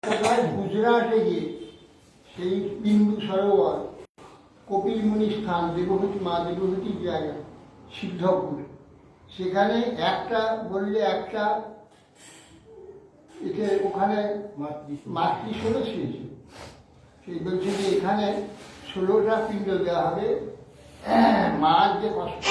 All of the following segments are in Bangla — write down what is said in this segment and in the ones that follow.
গুজরাটে গিয়ে সেই বিন্দু সরোবর, কপিল মুনি স্থান, দেবভূতি মা দেবভূতির জায়গা সিদ্ধপুর, সেখানে একটা বললে একটা এতে ওখানে মাতৃ 16 ছিল। সেই বলছে যে এখানে 16টা পিণ্ড দেওয়া হবে। মার যে কষ্ট,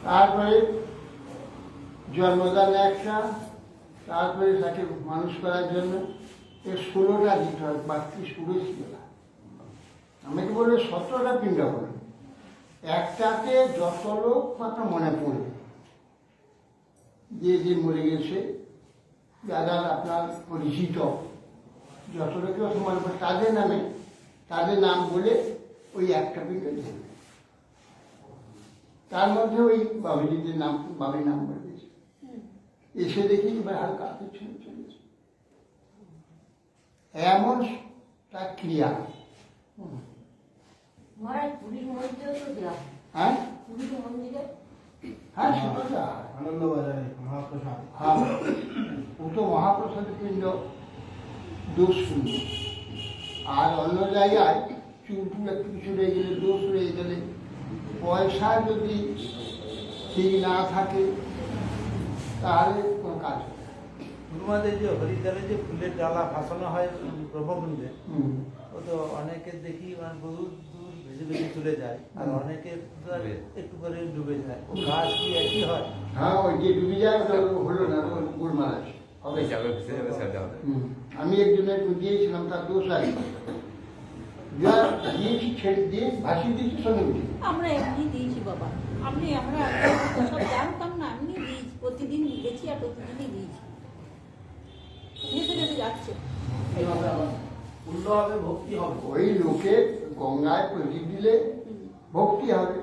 তারপরে জন্মদান একটা, তারপরে তাকে মানুষ করার জন্য 16টা দিতে হয়, বাকি 16 ছিল না। আমাকে বললো 17টা পিণ্ড হলো, একটাতে যত লোক কথা মনে পড়বে যে মরে গেছে, যারা আপনার পরিচিত যত লোকের কথা মনে পড়ে তাদের নাম বলে ওই একটা পিণ্ড দেবে। তার মধ্যে ওই বাবুজিদের নাম, বাবির নাম বলে দিয়েছে। এসে দেখি এবার হালকা পিছনে চলেছে, এমন তার ক্রিয়া। হ্যাঁ হ্যাঁ, সেটা আনন্দবাজারে মহাপ্রসাদ। হ্যাঁ, ও তো মহাপ্রসাদের পিণ্ড দোষ শূন্য। আর অন্য জায়গায় চুল একটু কিছু রয়ে গেলে, দোষ রয়ে গেলে, পয়সা যদি ঠিক না থাকে তাহলে কোনো কাজ হবে না। গুরুমাদের যে হরিদ্বারে যে ফুলের ডালা ভাসানো হয় ব্রহ্মকুণ্ডে, ও তো অনেকের দেখি মানে বহু দূর ভেসে ভেসে চলে যায়, আর অনেকের একটু করে ডুবে যায়। ও গাছ কি একই হয়? হ্যাঁ, ওই যে ডুবে যায় ওটা হলো না, গুড় মারাজ হবে। আমি একজনের দিয়েছিলাম, তার দোষ আছে, যা দিয়েছি ছেড়ে দিয়ে ভাসিয়ে দিয়েছি, সঙ্গে উঠে আমরা এমনি দিয়েছি বাবা। আমরা সব জানতাম না, এমনি দিয়েছি, প্রতিদিন গেছি আর প্রতিদিনই দিয়েছি, ভেসে ভেসে যাচ্ছে। পূর্ণ হবে, ভক্তি হবে। ওই লোকে গঙ্গায় প্রদীপ দিলে ভক্তি হবে,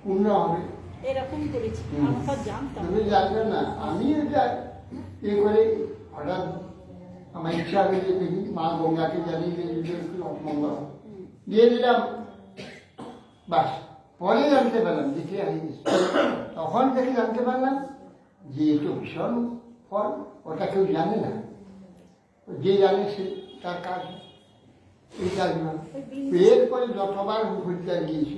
পূর্ণ হবে। এরকম করেছি, আমরা জানতাম। তুমি জানবে না, আমি এটা এ করে হঠাৎ আমার ইচ্ছা হয়েছে, দেখি মা গঙ্গাকে জানিয়ে মঙ্গল দিয়ে দিলাম, বাস। পরে জানতে পারলাম, দেখে তখন দেখে জানতে পারলাম যে এ তো ভীষণ ফল, ওটা কেউ জানে না, যে জানে সে তার কাজ এই কাজগুলো। এরপরে যতবার হরিদ্বার গিয়েছি,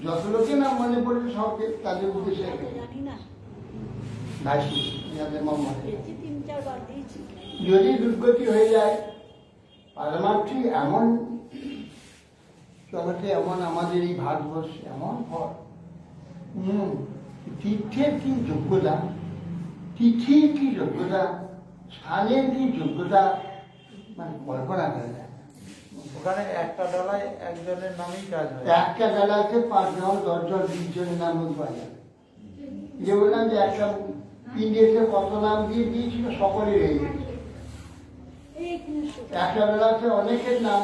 যত লোকের নাম মনে পড়েছে সবকে তাদের উদ্দেশ্যে ভাসি, যাদের মন মনে। যদি দুর্গতি হয়ে যায়, পারমার্থী এমন জগতে, এমন আমাদের এই ভারতবর্ষে এমন ফল। তীর্থের কি যোগ্যতা, তিথির কি যোগ্যতা, স্থানের কি যোগ্যতা, মানে কল্পনা করে যায়। ওখানে একটা ডালায় একজনের নামেই কাজ হয়। একটা ডালাতে 5 জন 10 জন 20 জনের নাম পাওয়া যাবে। যে বললাম যে একটা পিণ্ডেতে কত নাম দিয়ে দিয়েছিল, সকলেই রয়ে গেছে। একটা বেলাতে অনেকের নাম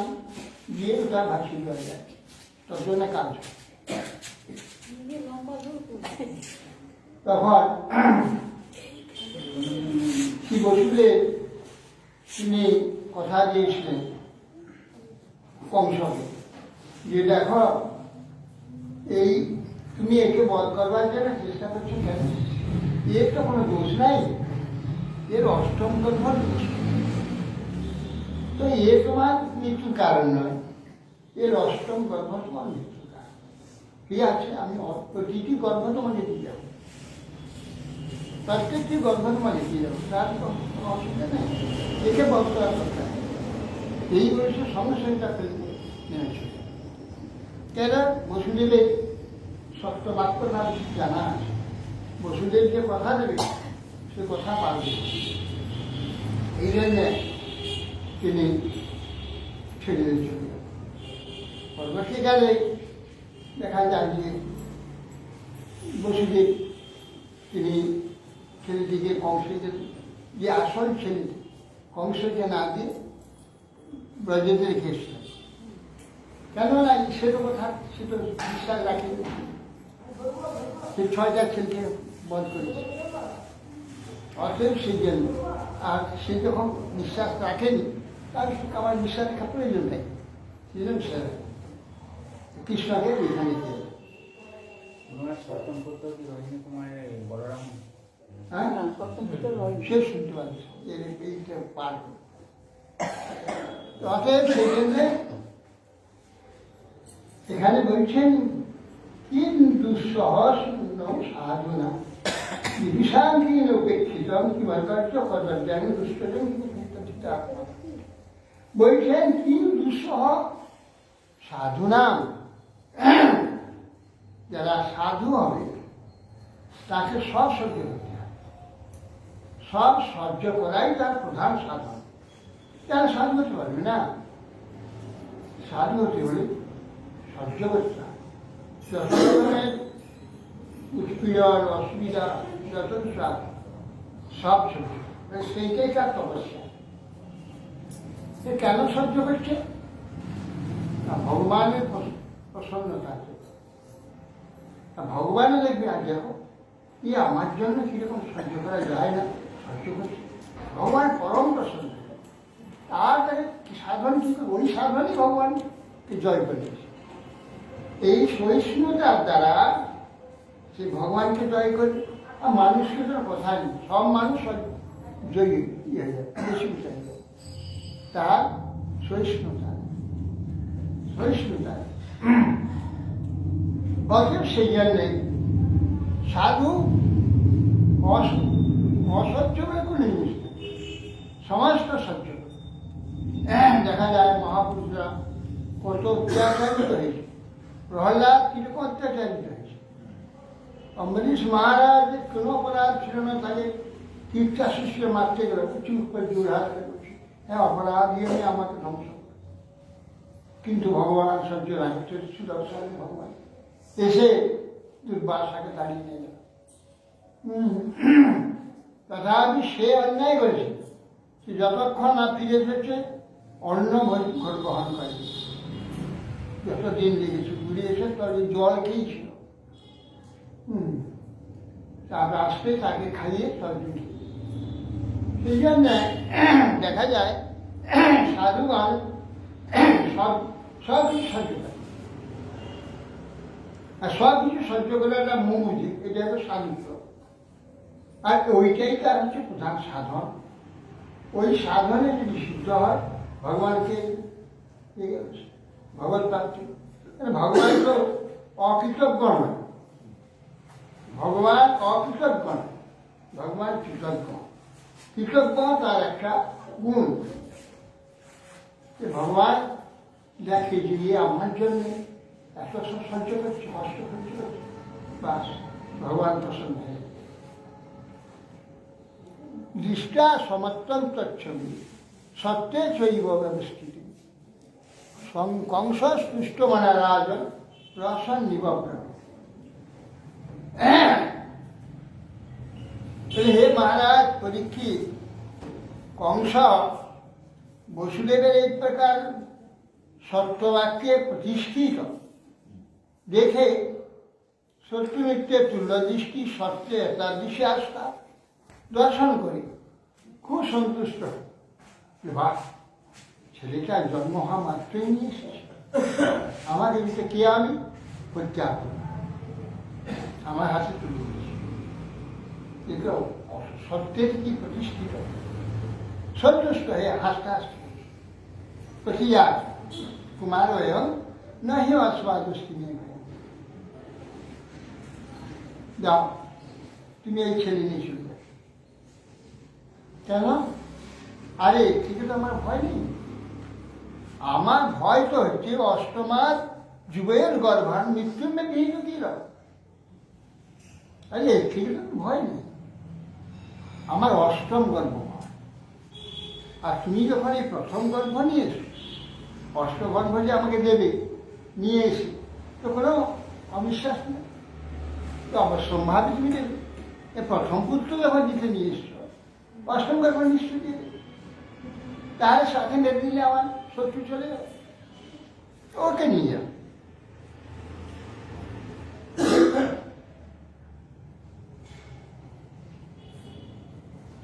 দিয়ে ওটা ভাসিয়ে দেওয়া যায়, তোর জন্য কাজ। তখন শ্রী বসুদেব তিনি কথা দিয়েছিলেন কংসকে, যে দেখো এই তুমি একে বধ করবার জন্য চেষ্টা করছো কেন? এর তো কোনো দোষ নাই, এর অষ্টম গর্ভ দোষ, তো এ তোমার মৃত্যুর কারণ নয়, এর অষ্টম গর্ভ তোমার মৃত্যুর কারণ। ঠিক আছে, আমি প্রতিটি গর্ভ তোমাকে দিয়ে যাবো, প্রত্যেকটি গর্ভ তোমাকে দিয়ে যাবো, তার কোনো অসুবিধা নেই, একে বধ করার দরকার। এই বয়সে সঙ্গে সঙ্গে তার নেমেছে। কেন? বসুদেবের সত্য বাক্য তার জানা আছে, বসুদেব যে কথা দেবে সে কথা পারবে। এই জন্য তিনি ছেড়ে দিয়েছিল। পরবর্তীকালে দেখা যায় যে বসুদেব তিনি ছেলেটিকে কংসকে, যে আসল ছেলে, কংসকে না দিয়ে ব্রজেতে রেখে এসেছিলেন। কেননা সেটা কথা সে তো বিশ্বাস রাখেনি, সে 6টা ছেলেকে বধ করেছে, অতএব সেই জন্য। আর সে যখন বিশ্বাস রাখেনি, তার আমার বিশ্বাস রাখার প্রয়োজন নেই, সেজন্য সে কৃষ্ণকে এখানে দিয়ে। ওনার সপ্তম পুত্র কি রোহিণী কুমারের বলরাম? হ্যাঁ, না, সপ্তম পুত্র রহিণী। সে শুনতে পাচ্ছে এইটা পার করে। তো অতএব সেই জন্যে এখানে বলছেন কিন্তু সহস্র সাধনা বিভীষাঙ্গীন উপেক্ষিতম কি বলকার্য কর্তব্যাং দুষ্কৃতম কিন্তু বলছেন কিন্তু দুঃসহ সাধনা, যারা সাধু হবে তাকে সব সহ্য করতে হবে, সব সহ্য করাই তার প্রধান সাধন। যারা সাধু হতে পারবে না, সাধু হতে হলে সহ্য করতে হবে, যত রকমের উৎপীড়ন অসুবিধা যত সব সহ্য, সেইটাই তার তপস্যা। সে কেন সহ্য করছে? না ভগবানের প্রসন্নতা আছে। ভগবানও দেখবে আর দেখো কি আমার জন্য কিরকম সহ্য করা যায় না, সহ্য করছে। ভগবান পরম প্রসন্ন, তার সাধন কি ওই সাধনই ভগবানকে জয় করেছে। এই সহিষ্ণুতার দ্বারা সে ভগবানকে জয় করে। আর মানুষকে তো কথা নেই, সব মানুষ জয়ী হয়ে যায়, বেশি উঠে যায় তার সহিষ্ণুতা। অতএব সেই জন্যে সাধু অসহ্য বলে কোনো জিনিস নেই, সমস্ত সহ্য। দেখা যায় মহাপুরুষরা কত অত্যাচারিত হয়েছে, প্রহ্লাদ কিরকম অত্যাচারিত হয়েছে। অম্বরীশ মহারাজ কোনো অপরাধ ছিল না, তাকে তীর্থাশিষ্য মারতে গেল, চুপ করে জোর হাত করছে, হ্যাঁ অপরাধ দিয়ে আমাকে ধ্বংস। কিন্তু ভগবান সহ্য রাখতে সুদর্শন ভগবান এসে দুর্বাসাকে দাঁড়িয়ে নিয়ে গেল। তথাপি সে অন্যায় করেছে, সে যতক্ষণ না ফিরে এসেছে অন্ন ঘর গ্রহণ করে, যতদিন লেগেছে ঘুরে এসে তার জল খেয়েছিল। তারপর আসতে তাকে খাইয়ে তর্জন। সেই জন্য দেখা যায় সাধুগণ সব কিছু সহ্য করে, আর সব কিছু সহ্য করে একটা মুমুজি, এটা হলো সাধুত্ব। আর ওইটাই তার হচ্ছে প্রধান সাধন। ওই সাধনে যদি সিদ্ধ হয় ভগবানকে ভগবত প্রাপ্তি। ভগবান তো অকৃতজ্ঞ নয়, ভগবান অকৃতজ্ঞ নয়, ভগবান কৃতজ্ঞ। কৃতজ্ঞ তার একটা গুণ, যে ভগবান দেখে যে আমার জন্য এত সব সহ্য করছে, কষ্ট সহ্য করছে, বাস ভগবান প্রসন্ন হয়ে। দৃষ্টা সমত্তম তচ্ছবি সত্যে চৈব ব্যবস্থিতি কংস স্পৃষ্ট মনা রাজন রসন নিবগ্ন। হে মহারাজ পরীক্ষিত, কংস বসুদেবের এই প্রকার সত্যবাক্যে প্রতিষ্ঠিত দেখে সত্য মিথ্যে তুল্য দৃষ্টি সত্যে তার দিশে আস্থা দর্শন করে খুব সন্তুষ্ট। বাহ, ছেলেটা জন্ম হওয়া মাত্রই নিয়ে এসেছে, আমার এদিকে কে আমি প্রত্যাগ করি, আমার হাতে তুলে দিয়েছি। এগুলো সত্যের কি প্রতিষ্ঠিত, সন্তুষ্ট হয়ে হাসতে হাসতে প্রতিযাগ কুমার এবং নহি অস্বাদুষ্টি নিয়ে যাও, তুমি এই ছেলে নিয়ে চলে যাও। কেন? আরে ঠিক তো আমার ভয় নেই, আমার ভয় তো হচ্ছে অষ্টমার যুবের গর্ভান মৃত্যুর মেয়ে বিহিত দিল। আরে ঠিক তো ভয় নেই, আমার অষ্টম গর্ভ। আর তুমি যখন এই প্রথম গর্ভ নিয়ে এসো, অষ্টগর্ভ যে আমাকে দেবে নিয়ে এসে, তো কোনো অবিশ্বাস নেই, তো অবশ্যম্ভাবী তুমি দেবে। এ প্রথম পুত্র যখন দিতে নিয়ে এসছো, অষ্টম গর্ভ নিশ্চয় দেবে, তার সাথে মেরে দিলে আমার শত্রু চলে যাবে, ওকে নিয়ে যাবে।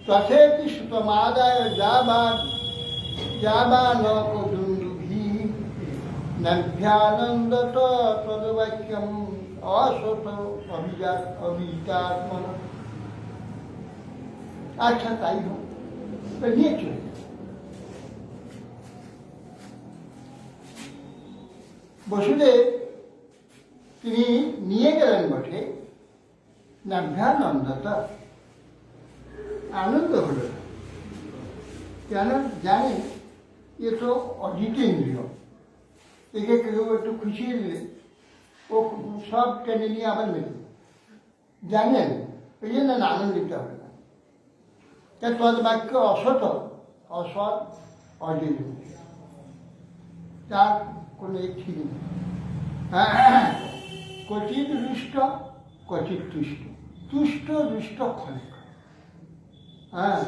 তথেতি সুতমাদায় যাবানকদুন্দুভি নভ্যানন্দত তদ্বাক্যম অসত অভিজাত্মন। আচ্ছা তাই হোক, নিয়ে চলে যাবে। বসুদেব তিনি নিয়ে গেলেন বটে, নভ্যানন্দত আনন্দ হলো না। কেন জানেন, এ তো অজিতেন্দ্রীয়, একে কেউ একটু খুশিয়ে দিলে ও সব টেনে নিয়ে আবার মেরে জানেন, ওই জন্য আনন্দিত হবে না। তদ বাক্য অসৎ, অসৎ, অজিতেন্দ্রীয়, তার কোনো ঠিক নেই। কচিত রুষ্ট, কচিত তুষ্ট, তুষ্ট রুষ্ট ক্ষণে। হ্যাঁ,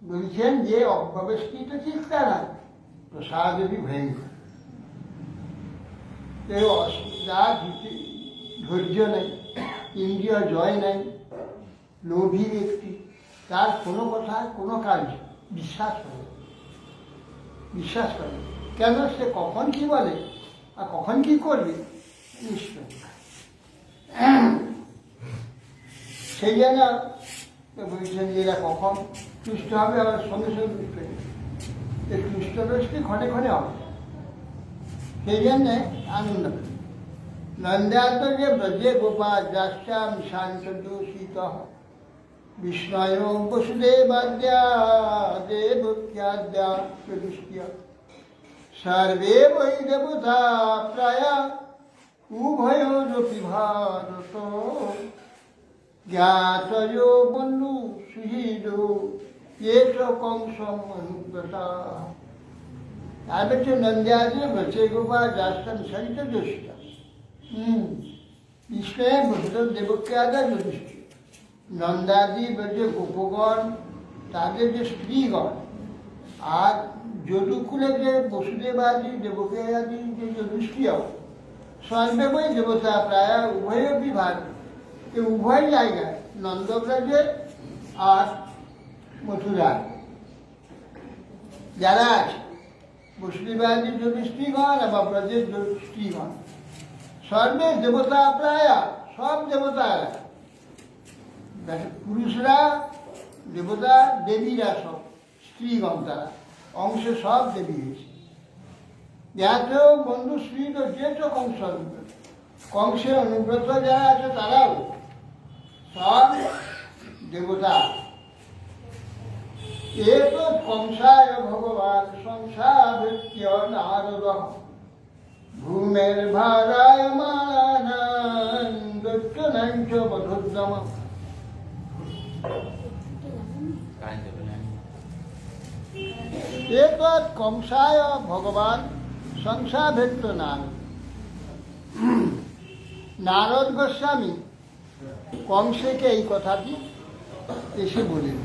বলছেন যে অব্যবস্থিত চিন্তা না, প্রসাদী ভয়ঙ্কর। কেউ যার ধৈর্য নেই, ইন্দ্রিয় জয় নেই, লোভী ব্যক্তি, তার কোনো কথা কোনো কাজ বিশ্বাস করে। কেন, সে কখন কি বলে আর কখন কি করবে নিশ্চয়। সেই জন্য বলছেন যে এরা কখন তুষ্ট হবে, আবার সঙ্গে সঙ্গে তুষ্ট হবে, এই তুষ্ট দোষটি ক্ষণে ক্ষণে হবে। সেই জন্যে আনন্দ নন্দান্তর্যে ব্রজে গোপাল যাশ্চাম শান্ত দূষিত বিস্ময় বসুদেবাদ্যা দেবখ্যাদ্যা প্রদৃষ্টিয়া সর্বে বৈ দেবতা প্রায় উভয়োরপি ভারত জ্ঞাতয়ো বন্ধু সুহৃদ এষ কংসম অনুব্রতা। আর বলছে নন্দাদি ব্রজে গোপাল যাশ্চাম শান্ত দূষিতা। বিষ্ণু বসুদেব দেবখ্যাদ্যা যুধিষ্ঠির, নন্দাদি ব্রজে গোপগণ, তাদের যে স্ত্রীগণ, আর যদুকুলে যে বসুদেবাদি দেবকী যে যুধিষ্ঠির, সর্বময় দেবতা প্রায় উভয় বিভাগ, এই উভয় জায়গায় নন্দব্রজে আর মথুরা যারা আছে, বসুদেবাদি যুধিষ্ঠিরগণ বা ব্রজের স্ত্রীগণ, সর্বে দেবতা প্রায়, সব দেবতারা, পুরুষরা দেবতা, দেবীরা সব স্ত্রীগণ, তারা অংশে সব দেবী হয়েছে। জ্ঞাত বন্ধু শ্রী তো যেত কংস অনুব্রত, কংসের অনুব্রত যারা আছে তারাও সব দেবতা। এ তো কংসায় ভগবান সংসাভৃত্য নারদ ভূমের ভারায় মানানন্দ বধোদ্যম। এতৎ কংসায় ভগবান সংসাভৃত্য নারদ। নারদ গোস্বামী কংসকে এই কথাটি এসে বলেন,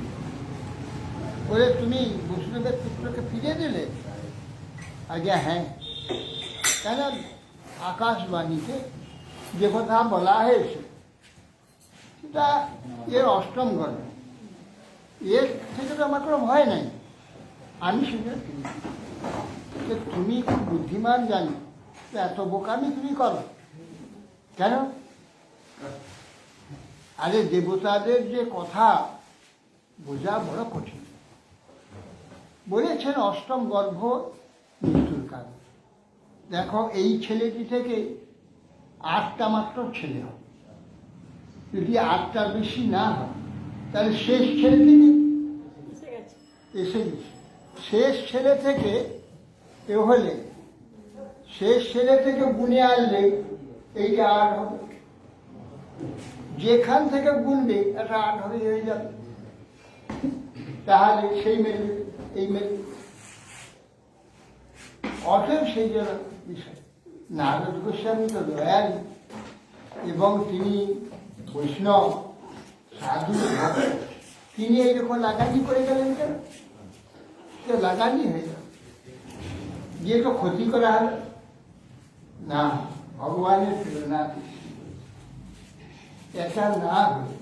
বলে তুমি বসুদেবের পুত্রকে ফিরিয়ে দিলে? আজ্ঞা হ্যাঁ। কেন, আকাশবাণীতে যে কথা বলা হয়েছে সেটা এর অষ্টম গল্প, এর থেকে তো আমার কোনো ভয় নাই, আমি সেটা তুমি খুব বুদ্ধিমান জানি, এত বোকামি তুমি করো কেন? আরে দেবতাদের যে কথা বোঝা বড় কঠিন। বলেছেন অষ্টম গর্ভ মৃত্যুর কারণ। দেখো, এই ছেলেটি থেকে 8টা মাত্র ছেলে হবে, যদি 8টার বেশি না হয় তাহলে শেষ ছেলে থেকে এসে গেছে। শেষ ছেলে থেকে এ হলে, শেষ ছেলে থেকে গুনে আনলে এইটা 8 হবে, যেখান থেকে গুনবে এটা 8 হয়ে যাবে, তাহলে সেই মেলে এই মেলে। অতএব সেই জন্য বিষয় নারদ গোস্বামী তো দয়ালু এবং তিনি বৈষ্ণব সাধু, তিনি এইরকম লাগানি করে গেলেন কেন? লাগানি হয়ে যাবে। গিয়ে তো ক্ষতি করা হবে না, ভগবানের প্রেরণা এটা না হলে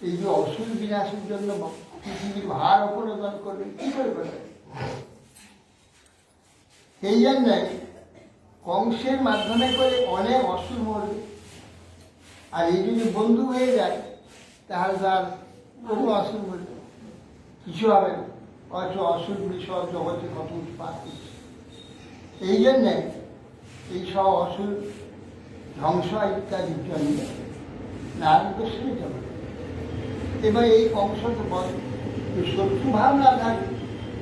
এই যে অসুর বিনাশের জন্য পৃথিবীর ভার অপনোদন করবে কি করে করবে? এই জন্যে কংসের মাধ্যমে করে অনেক অসুর মরবে, আর এই যদি বন্ধু হয়ে যায় তাহলে তার কোনো অসুর মরবে কিছু হবে না। অথচ অসুর বিষয় জগতে কত উৎপাত করছে। এই জন্যে এইসব অসুর ধ্বংস ইত্যাদির জন্য নারীকে শুনে যাবে। এবার এই কংসকে বলে শত্রু ভাব না থাকে,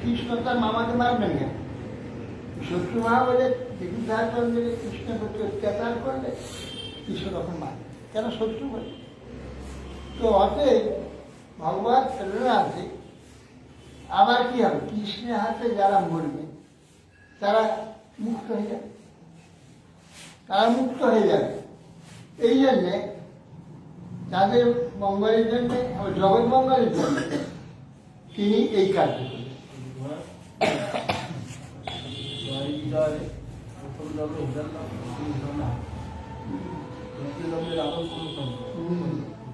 কৃষ্ণ তার মামাকে মারবেন কেন? শত্রু ভাব হলে বিরুদ্ধাচরণে কৃষ্ণের প্রতি অত্যাচার করলে কৃষ্ণ তখন মারবে কেন? শত্রু বলে। তো অতএব ভগবান প্রেরণা আছে। আবার কি হবে? কৃষ্ণের হাতে যারা মরবে তারা মুক্ত হয়ে যাবে, তারা মুক্ত হয়ে যাবে। এই জন্যে তাদের মঙ্গলের জন্য, জগৎ মঙ্গলের জন্য তিনি এই কাজ করলেন।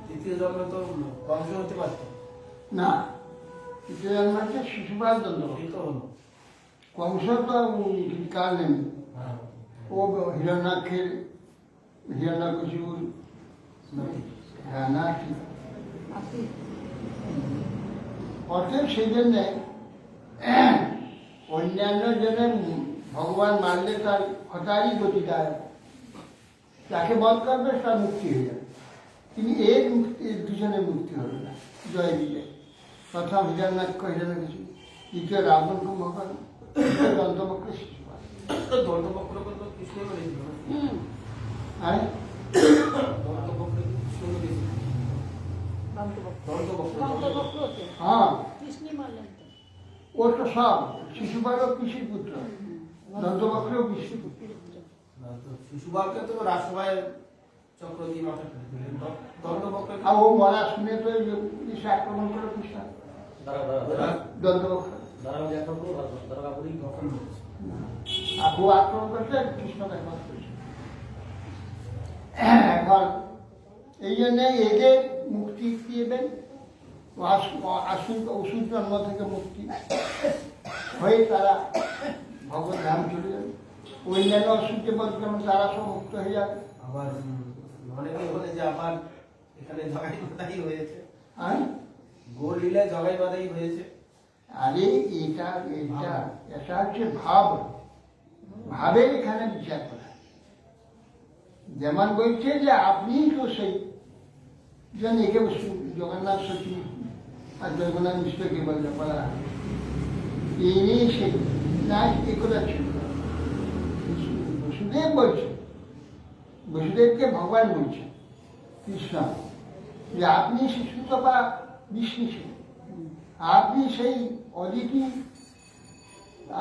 তৃতীয় জন্মে তো বংশ হতে পারত না, তৃতীয় জন্ম হচ্ছে শিশুপাল দণ্ড। কংস তো কার নেই, ও হিরণ্যাক্ষের হিরণ্যকশিপুর, হ্যাঁ না ঠিক। অতএব সেই জন্যে অন্যান্য জনের ভগবান মানলে তার হঠাৎই গতিটা যাকে বধ করবে তার মুক্তি হয়ে যাবে। তিনি এর দুজনে মুক্তি হল না, জয় বিজয়। প্রথম হিরণ্যাক্ষ হিরণ্যকশিপু, দ্বিতীয় রাবণ কুম্ভকর্ণ, দন্তবক্র শিশুপাল। দন্তবক্র তো কৃষ্ণ করেছিল। আর হ্যাঁ, ও তো সব শিশুপালও কৃষির পুত্র, দন্তবক্রও কৃষির পুত্র। শিশুপালকে তো রাজসভায় চক্র দিয়ে মাথা দন্তবক্র, আর ও মরা শুনে তো কৃষ্ণ আক্রমণ করে কৃষ্ণ দন্তবক্র আপু আক্রমণ করছে, কৃষ্ণকে বধ করেছে। এখন এই জন্যে এদের মুক্তি দিবেন, অসুর জন্ম থেকে মুক্তি হয়ে তারা ভগবত ধাম চলে যাবে। অন্যান্য অসুরকে বলতে তারা সব মুক্ত হয়ে যাবে। আবার অনেকে বলে যে আবার এখানে জগাই বাঁধাই হয়েছে, আর গোলীলা জগাই বাঁধাই হয়েছে। আরে এটা এটা এটা হচ্ছে ভাব, ভাবের এখানে বিচার করা। যেমন বলছে যে আপনি তো সেই জন্য একে জগন্নাথ সচিব আর জগন্নাথ মিশ্রকে বলা ইনি সেই না একথা ছিল। বসুদেব বলছে, বসুদেবকে ভগবান বলছে কৃষ্ণ যে আপনি শিশুতপা বিষ্ণু ছিলেন, আপনি সেই অদিতি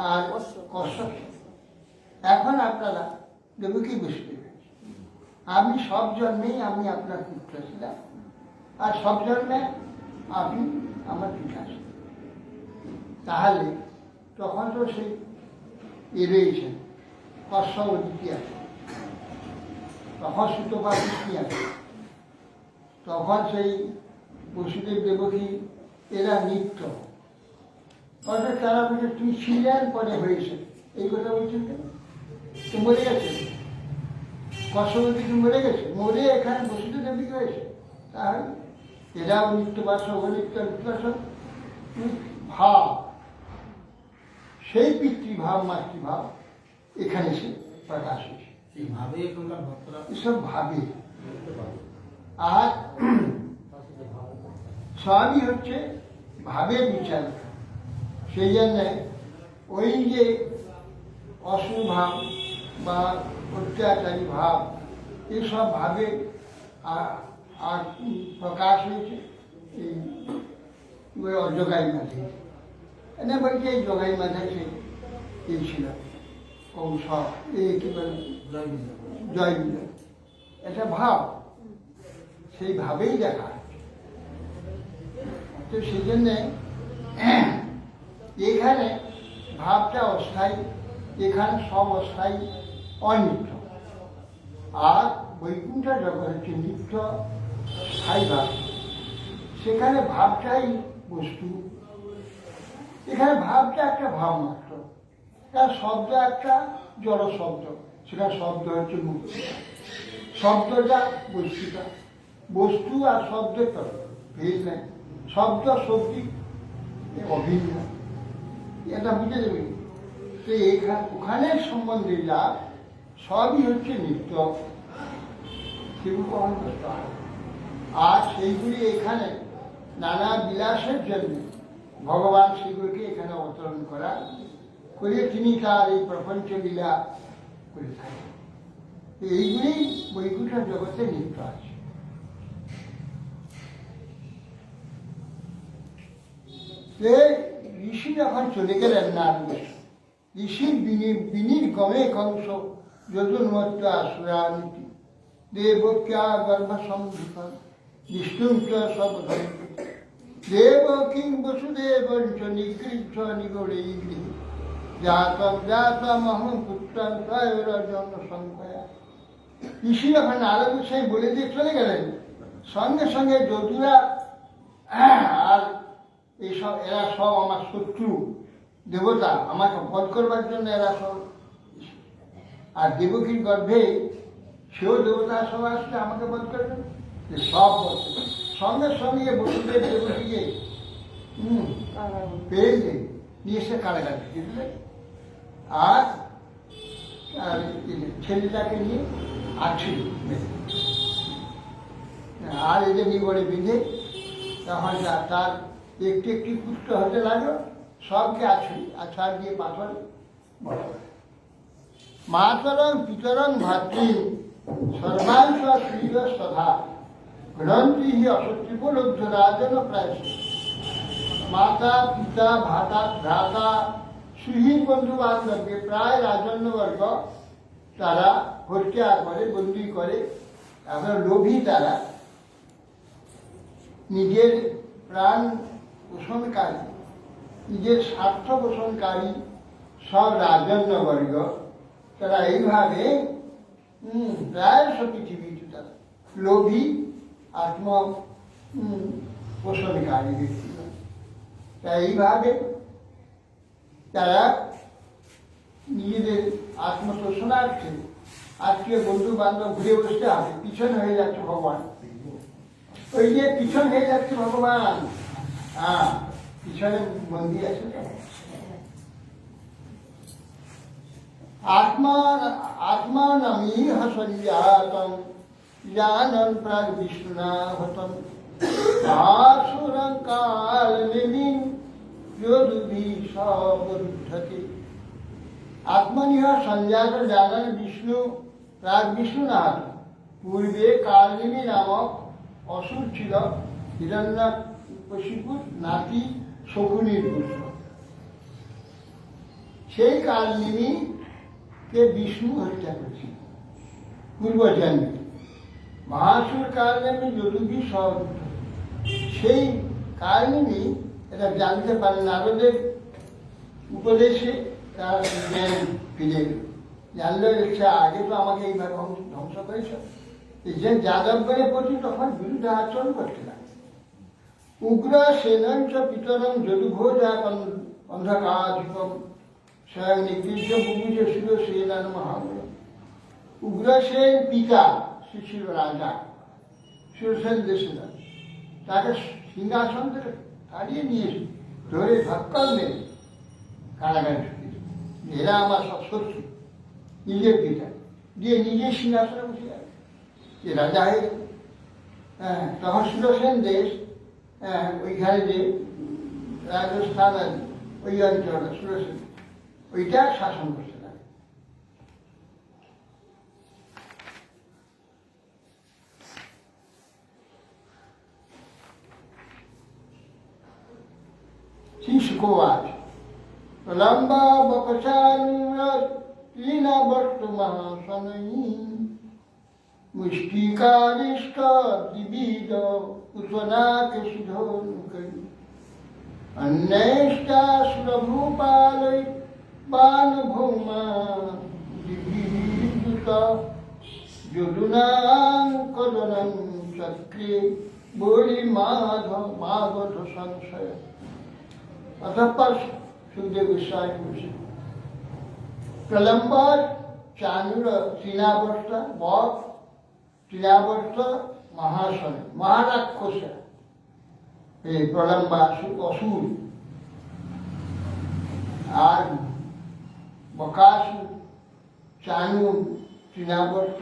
আর কশ্যপ, এখন আপনারা দেবকী বসুদেব, আমি সব জন্মেই আমি আপনার পুত্র ছিলাম, আর সব জন্মে আপনি আমার পিতা ছিলেন। তাহলে তখন তো সেই রয়েছেন কশ্যপ অদিতি আছে, তখন সুতপা বিষ্ণু আছে, তখন সেই বসুদেব দেবকী এরা নিত্য। অর্থাৎ তারা বলছে তুই ছিলেন পরে হয়েছে, এই কথা বলছেন কেন? তো মরে গেছে, কশ্যপতি কি মরে গেছে? মরে এখানে বসুদেব দেবকী হয়েছে। তাহলে এরাও নিত্যবাস অনিত্য নিত্যবাস ভাব, সেই পিতৃভাব মাতৃভাব এখানে সে প্রকাশ হয়েছে। এইভাবে এখনকার ভক্তরা এসব ভাবে। আর সবই হচ্ছে ভাবের বিচার। সেই জন্যে ওই যে অশুভ ভাব বা অত্যাচারী ভাব এসব ভাবে আর প্রকাশ হয়েছে এই জগাই মাঝে। এনে বলছে এই জগাই মাঝে এই ছিল কংস, কি বলে জয় বিজয়, এটা ভাব, সেই ভাবেই দেখা। তো সেই জন্যে এখানে ভাবটা অস্থায়ী, এখানে সব অস্থায়ী অনিত্য। আর বৈকুণ্ঠ জগৎ হচ্ছে নিত্য স্থায়ী ভাব। সেখানে ভাবটাই বস্তু, এখানে ভাবটা একটা ভাব মাত্র। তার শব্দ একটা জড় শব্দ, সেটা শব্দ হচ্ছে মুক্তি। শব্দটা বস্তুটা, বস্তু আর শব্দের তো ভেদ নেই, শব্দ শক্তি অভিন্ন, এটা বুঝে দেবে। তো ওখানে সম্বন্ধে যা সবই হচ্ছে নিত্য, সেগুলো কখন করতে হয়। আর সেইগুলি এখানে নানা বিলাসের জন্য ভগবান সেগুলিকে এখানে অবতরণ করে তিনি তার এই প্রপঞ্চ লীলা করে থাকেন। এইগুলি বৈকুণ্ঠ জগতে নিত্য আছে। ঋষি যখন চলে গেলেন নারদ, ঋষির বিনির গমে কংস যদুন্মত্ত আসুরানীতি দেবক্যা গর্ভসম্ভূত বিষ্ণুঞ্চ সব দেব কিং বসুদেবঞ্চ নিগৃহ্য নিগড়ে জাতম জাতমহং পুত্রং জন্ম সংখ্যা। ঋষি যখন নারদ গোসাই বলে দিয়ে চলে গেলেন, সঙ্গে সঙ্গে যদুরা আর এইসব এরা সব আমার শত্রু দেবতা, আমাকে বধ করবার জন্য এরা সব, আর দেবকীর গর্ভে সেও দেবতা সব আসলে আমাকে বধ করবে, সব সঙ্গে সঙ্গে বসুদেব দেবকীকে পেয়ে নিয়ে এসে কারাগারে দিলেন। আর ছেলেটাকে নিয়ে আছে আর এদের নিগড়ে বেঁধে তখন তার একটি একটি পুষ্ট হতে লাগলো, সবকে আছাড় দিয়ে পাথর মাতরং পিতরং ভাতৃ সর্বাংশ শ্রীজ সধা গ্রন্থি অসত্যিপলব্ধ রাজন প্রায়। মাতা পিতা ভ্রাতা সুহীন বন্ধু বান্ধবকে প্রায় রাজন্যবর্গ তারা হত্যা করে, বন্দী করে। এখন লোভী তারা, নিজের প্রাণ পোষণকারী, নিজের স্বার্থ পোষণকারী সব রাজন্যবর্গ তারা এইভাবে প্রায় সব পৃথিবীতে তারা লোভী আত্ম পোষণকারী ব্যক্তি। তাই এইভাবে তারা নিজেদের আত্মশোষণার্থে আজকে বন্ধু বান্ধব ঘুরে বসতে হবে, পিছন হয়ে যাচ্ছে ভগবান। ওই যে পিছন হয়ে যাচ্ছে ভগবান, হ্যাঁ পিছনে মন্দির আছে। আত্মানামি হসন্যাতম জানন প্রাগ বিষ্ণুনা হতম আসুরং কাল নিমিন যদুভি সবরুদ্ধতে। আত্মনিহ সঞ্জাত জানন বিষ্ণু প্রাগ বিষ্ণুনা, পূর্বে কালনিমি নামক অসুর ছিল, হিরণ্যকশিপুর নাতি শকুনির পুত্র। সেই কালনিমিকে বিষ্ণু হত্যা করেছিল পূর্বজন্মে। মহাসুর কালনিমি যদুভি সবরুদ্ধ, সেই কালনিমি এটা জানতে পারে, নারদের উপদেশে তার জ্ঞান ফিরে জানলো, আগে তো আমাকে এইভাবে ধ্বংস করেছে। যে যাদবগণের প্রতি তখন বিরুদ্ধ আচরণ করতে লাগে। উগ্র সেনঞ্চ পিতরং যদুভোজা অন্ধকাধিকম স্বয়ং নিগৃহ্য বুভুজ ছিল সেনান মহাবল। উগ্রসেন পিতা ছিল রাজা, সুরসেন দেশে তাকে সিংহাসন থেকে তাড়িয়ে নিয়ে ধরে ধাক্কা মেরে কারাগারে ঢুকিয়েছে। এরা আমার সব শত্রু, নিজের পিতা দিয়ে নিজের সিংহাসনে বসে যাবে, যে রাজা হয়ে গেল। হ্যাঁ, তখন সুরসেন দেশ, ওইখানে যে রাজস্থান ওই অঞ্চল সুরসেন, ওইটা শাসন করছে না। শিশুকোয়াজ লম্বা বকশালীনা বর্তমানই মুষ্টিকারিষ্ট দিবিদ উৎনাকে সুধন করি অন্যেষ্টা সুরভূপালয় বান ভৌমা বিবিধুত যদুনাং কদনং চক্রে বলি মাধব সংশয়। অতঃপর সুখদেব গোস্বামী বলছেন, প্রলম্বর চানুর তৃণাবর্ত বক তৃণাবর্ত মহাশয় মহারাক্ষসেরা, এই প্রলম্বাসুর অসুর আর বকাসুর চানু তৃণাবর্ত,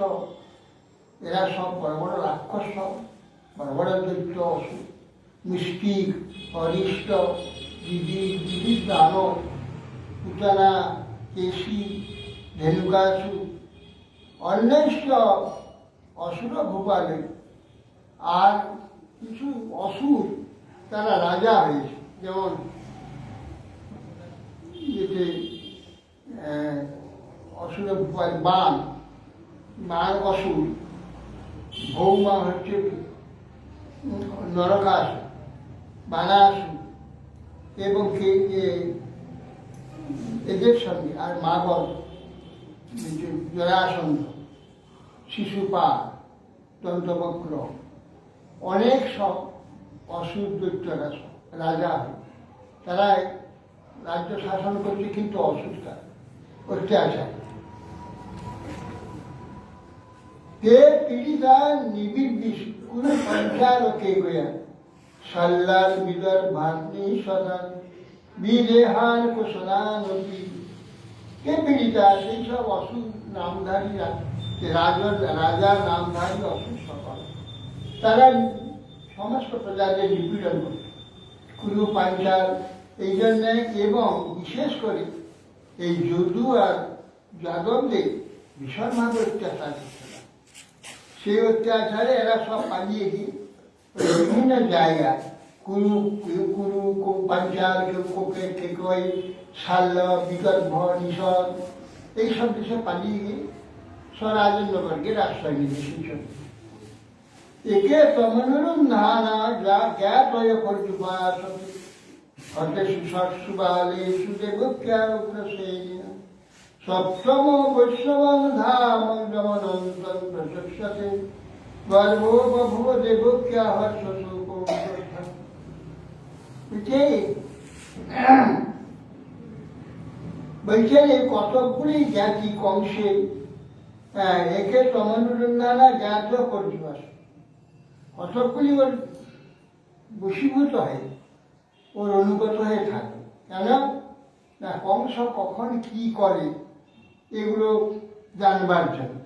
এরা সব বড় বড় রাক্ষস, সব বড় বড় দৈত্য অসুর, মুষ্টিক অরিষ্ট বিধি দানব পুতনা কেশী ধেনুকাসু অন্যেষ্ট অসুর ভূপালে। আর কিছু অসুর তারা রাজা হয়েছে, যেমন যেতে অসুর ভূপাল বান অসুর, ভৌমা হচ্ছে নরকাসুর, বানাসুর এবং এদের সঙ্গে আর মাগধ জরাসন্ধ, শিশুপাল, দন্তবক্র, অনেক সব অসুর দৈত্যরা সব রাজা হয়। তারা রাজ্য শাসন করছে, কিন্তু অসুরটা অত্যাচার। তে পীড়িতা নিবিড় কোন পঞ্চালোকে গয়া সাল্লাল বিদর ভাগ্নি সদান বিদেহান কুশলানতি। কে পীড়িতা? সেই সব অসুর নামধারীরা, রাজা নামধারী অসুর সকল, তারা সমস্ত প্রজাদের নিপীড়ন করত, কুরু পাঞ্চাল এই জন্যে, এবং বিশেষ করে এই যদু আর যাদবদের ভীষণভাবে অত্যাচার করছিল। সেই অত্যাচারে এরা সব পালিয়ে গিয়ে বিভিন্ন জায়গায় কুরু পাঞ্চাল, কেকই, শাল্য, বিদর্ভ, নিষদ এইসব দেশে পালিয়ে গিয়ে স্বরাজন্যবর্গের আশ্রয় নিয়েছে। একে তমনুরুম নানা যা জ্ঞাতয় পর্যুপাস হতেষু সৎসুবালেষু দেবক্যা উগ্রসেন সপ্তম বৈষ্ণবং ধাম যমনন্তং প্রশস্যতে গর্ভো বভুব দেবক্যা হর্ষশোক। বলছেন এই কতকগুলি জ্ঞাতি কংসে একে তমনুরুম নানা জ্ঞাত পর্যুপাস, কতকগুলি ওর বশীভূত হয়ে ওর অনুগত হয়ে থাকে। কেন না, কংস কখন কি করে এগুলো জানবার জন্য,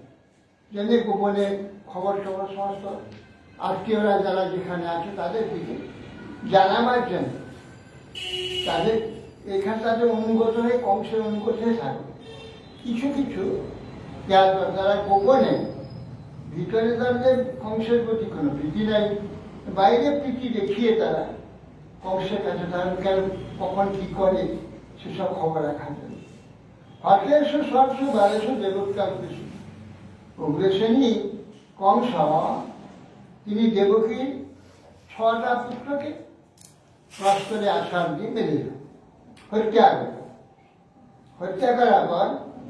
যেন গোপনে খবর টবর সমস্ত আত্মীয়রা যারা যেখানে আছে তাদের দিকে জানাবার জন্য তাদের তাদের অনুগত হয়ে কংসের অনুগত হয়ে থাকে। কিছু কিছু যারা গোপনে, ভিতরে তাদের কংসের প্রতি কোনো প্রীতি নাই, বাইরে প্রীতি দেখিয়ে তারা কংসের কাছে তারা কেন কখন কি করে সেসব খবর রাখার জন্য। হতেষু সৎসু বারেষু দেবক্যা উগ্রেষু। উগ্রসেনী কংস তিনি দেবকীর 6টা পুত্রকে প্রস্তরে আসার দিয়ে মেরে দিল, হত্যা করার পর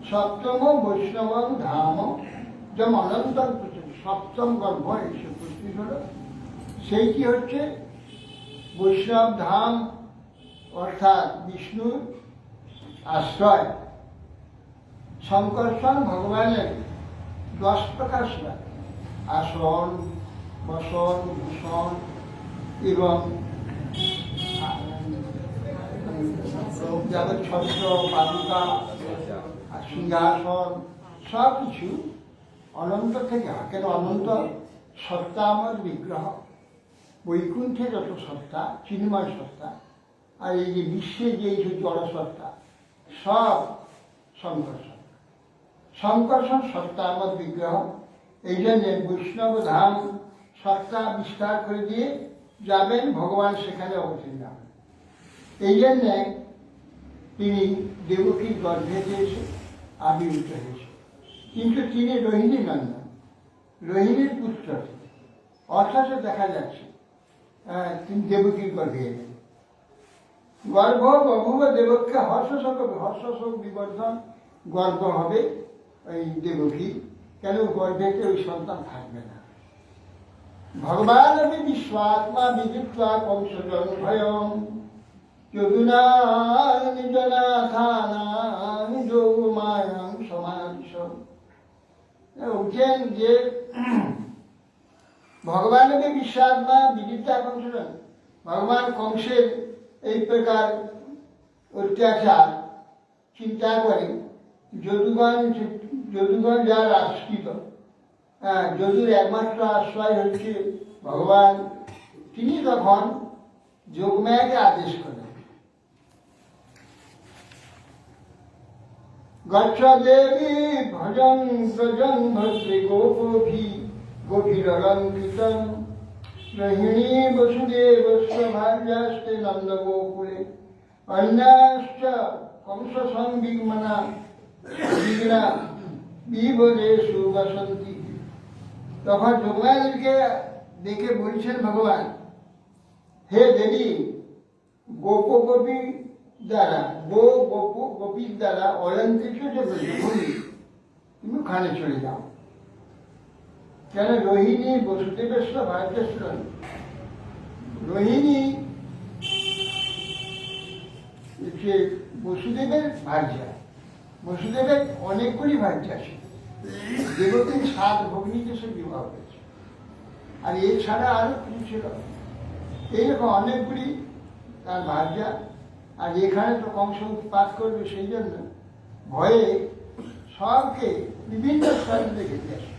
সপ্তম বৈষ্ণবং ধাম যেমন অনন্তর সপ্তম গর্ভ এসে উপস্থিত হল। সেইটি হচ্ছে বৈষ্ণব ধাম, অর্থাৎ বিষ্ণুর আশ্রয়। শঙ্কর্ষণ ভগবানের 10 প্রকার সেবা, আসন, বসন, ভূষণ এবং যাদের ছত্র, পাদুকা, সিংহাসন সব কিছু অনন্ত থেকে হয়। কেন অনন্ত সত্তা আমার বিগ্রহ, বৈকুণ্ঠে যত সত্তা, চিন্ময় সত্তা, আর এই যে বিশ্বে যে জড় সত্তা সব শঙ্কর্ষণ। শঙ্কর্ষণ সত্তা আমার বিগ্রহ। এই জন্যে বৈষ্ণব ধাম সত্তা বিস্তার করে দিয়ে যাবেন, ভগবান সেখানে অবতীর্ণ হবেন। এই জন্যে তিনি দেবকীর গর্ভে এসে আবির্ভূত হয়েছে। কিন্তু তিনি রোহিণী নন্দন, রোহিণীর পুত্র, অথচ দেখা যাচ্ছে তিনি দেবকীর গর্ভে এলেন। গর্ভ বভুব দেবককে হর্ষশোক বিবর্ধন, গর্ব হবে ওই দেবকী, কেন গর্ভেতে ওই সন্তান থাকবে না। ভগবান আমি বিশ্বাত্মা বিদিত্বা কংসজন ভয়ং যদুনাং নিজনাথানাং যোগমায়াং সমাবিশং। উঠছেন যে ভগবানকে বিশ্বাত্মা বিদিত্বা কংসজন, ভগবান কংসের এই প্রকার অত্যাচার চিন্তা করে যদুগণ যার আশ্রিত, যদুর একমাত্র আশ্রয় হচ্ছে ভগবান, তিনি তখন যোগমায়াকে আদেশ করেন, গচ্ছ দেবী ভজন ব্রজং ভদ্রে গোপী গোপীরলঙ্কৃতং রহিণী বসুদেবস্য ভার্যাস্তে নন্দ গোকুলে অন্যাশ্চ কংস সংবিগ্মনা বিঘ্না বিভদেষু বসন্তি। তখন যোগমায়াদেরকে দেখে বলছেন ভগবান, হে দেবী, গোপী দ্বারা গোপীর দ্বারা অলঙ্কৃত যে ব্রজভূমি, তুমি ওখানে চলে যাও। কেন? রোহিণী বসুদেবেশ্বর ভাগ্যেশ্বর, রোহিণী যে বসুদেবের ভার্যা, বসুদেবের অনেকগুলি ভার্যা আছে, দেবতীর 7 ভগ্নীকে সে বিবাহ করেছে, আর এছাড়া আরো কিছু ছিল, এইরকম অনেকগুলি তার ভার্যা। আর এখানে তো কংস উৎপাত করবে, সেই জন্য ভয়ে সবকে বিভিন্ন স্থানে দেখে আসে।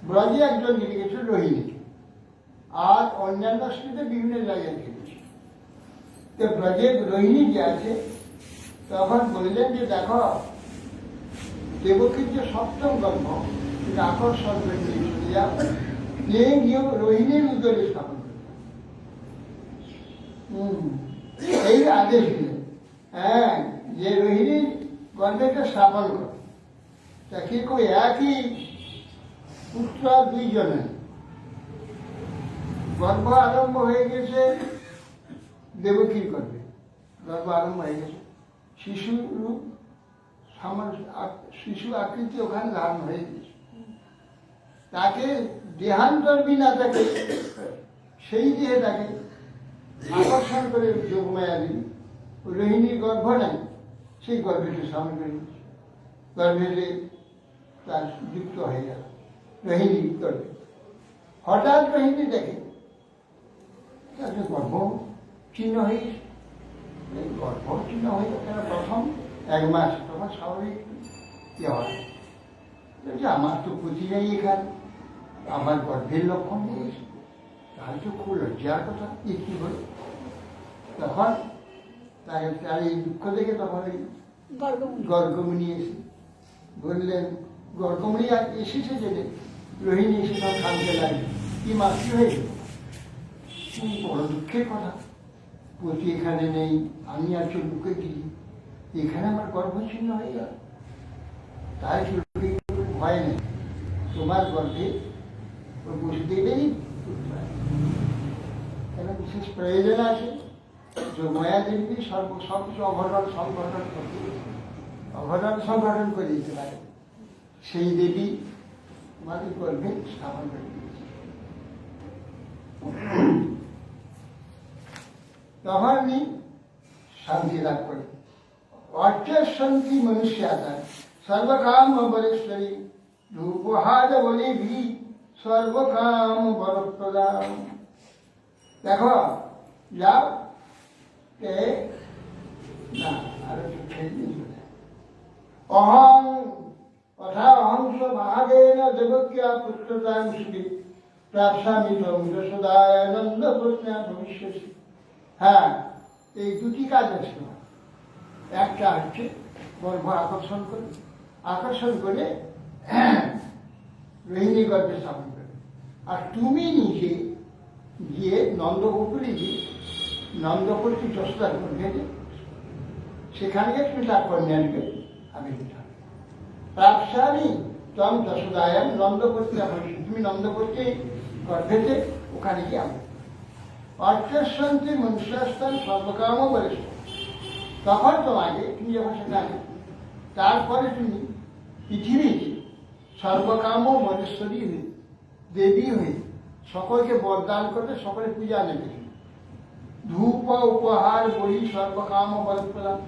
ব্রজে একজন নিয়ে গেছে রোহিণীকে, আর অন্যান্য স্ত্রীতে বিভিন্ন জায়গায় খেলেছে। তো ব্রজে রোহিণী যে আছে, তখন বললেন যে দেখো, দেবকীর যে 7ম গর্ভ, আকর্ষণ করে নিয়ে চলে যাও, নিয়ে রোহিণীর উদরে স্থাপন করে। এই আদেশ দিলেন, হ্যাঁ, যে রোহিণীর গর্ভেকে স্থাপন কর। তা কি কই একই পুত্র 2 জনের গর্ভ আরম্ভ হয়ে গেছে, দেবকীর গর্ভে গর্ভ আরম্ভ হয়ে গেছে, শিশু রূপ শিশু আকৃতি ওখানে ধারণ হয়ে গেছে। তাকে দেহান্তর বিনা তাকে সেই দেহে তাকে আকর্ষণ করে যোগমায়া দেবী, রোহিণীর গর্ভ নাই, সেই গর্ভেকে সামনে করে দিচ্ছে, গর্ভে তার যুক্ত হয়ে গেল রোহিণী গর্ভে। হঠাৎ রোহিণী দেখে তাকে গর্ভ চিহ্ন হয়ে গেছে, গর্ভ চিহ্ন হয়ে গেছে প্রথম 1 মাস, তখন স্বাভাবিক কি হয়, আমার তো পুঁথি নেই এখানে, আমার গর্ভের লক্ষণ হয়ে গেছে, তাহলে তো খুব লজ্জার কথা, কি হল। তখন তার এই দুঃখ দেখে তখন এই গর্গমুনি এসে বললেন, গর্গমুনি এসেছে জেনে রোহিণী এসে তখন কাঁদতে লাগবে, কি মাতৃ হয়ে গেল, বড় দুঃখের কথা, পুঁথি এখানে নেই, আমি আর চোখ বুকে দিই, এখানে আমার গর্ভচ্ছিন্ন হয়ে গেল। তাই ভয় নেই, তোমার গর্ভে ওই বসুদেবেরই কেন বিশেষ প্রয়োজন আছে, যোগমায়া দেবী সব কিছু অঘটন সংগঠন করে দিতে পারে, সেই দেবী তোমাদের গর্ভে স্থাপন করে দিয়েছে। তখনই শান্তি লাভ করে। অর্চের শান্তি মনুষ্য আধার সর্বকাম বলেশ্বরী রূপহাদ বলে ভি সর্বকাম বরপ্রদান। দেখো যাও, না আরো অহং তথা অহংস ভাগেন দেবক্যা পুত্রতাং সুখী প্রাপ্সামি তং যশোদায় আনন্দ প্রজ্ঞা ভবিষ্যসি। হ্যাঁ, এই 2টি কাজ আছে। একটা হচ্ছে গর্ভ আকর্ষণ করে রোহিণী গর্ভে স্থাপন করে, আর তুমি নিজে গিয়ে নন্দগোকুলে গিয়ে নন্দপুরটি যশোদার গর্ভে সেখানে গিয়ে তুমি তার কন্যা নিবে আবির্ভূত হবে। প্রাপ্সামি তং যশোদায়াম নন্দপুরকে, তুমি নন্দপুরকে গর্ভেতে ওখানে গিয়ে আবির্ভূত। অর্থশান্তি মনুষ্যস্থান সর্বকাম বলেছ। তখন তোমাকে তুমি যখন সেখানে, তারপরে তুমি পৃথিবীতে সর্বকাম মনেশ্বরী হয়ে, দেবী হয়ে সকলকে বরদান করবে, সকলে পূজা নেবে। ধূপ উপহার বলি সর্বকাম বরপ্রদান।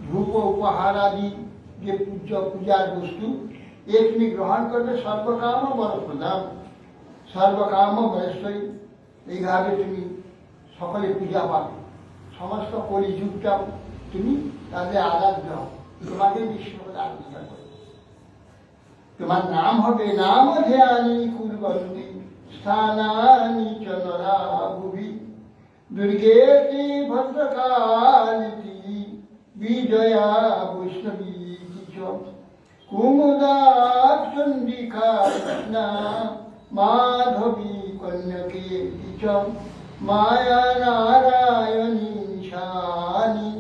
ধূপ উপহার আদি যে পূজার বস্তু, এ তুমি গ্রহণ করবে, সর্বকাম বরপ্রদান, সর্বকাম বরেশ্বরী। এইভাবে তুমি সকলে পূজা পাবে, সমস্ত কলিযুগটা তুমি তাদের আরাধ্য হবে, তোমাকে বিশ্বকে আরাধনা করবে। তোমার নাম হবে নাম ধ্যানী কুলবন্দী স্থানানি চনরা ভুবি দুর্গেতি ভদ্রকালিতি বিজয়া বৈষ্ণবী কুমুদা চন্ডিকা কৃষ্ণা মাধবী কন্যকে মায়া নারায়ণী শানি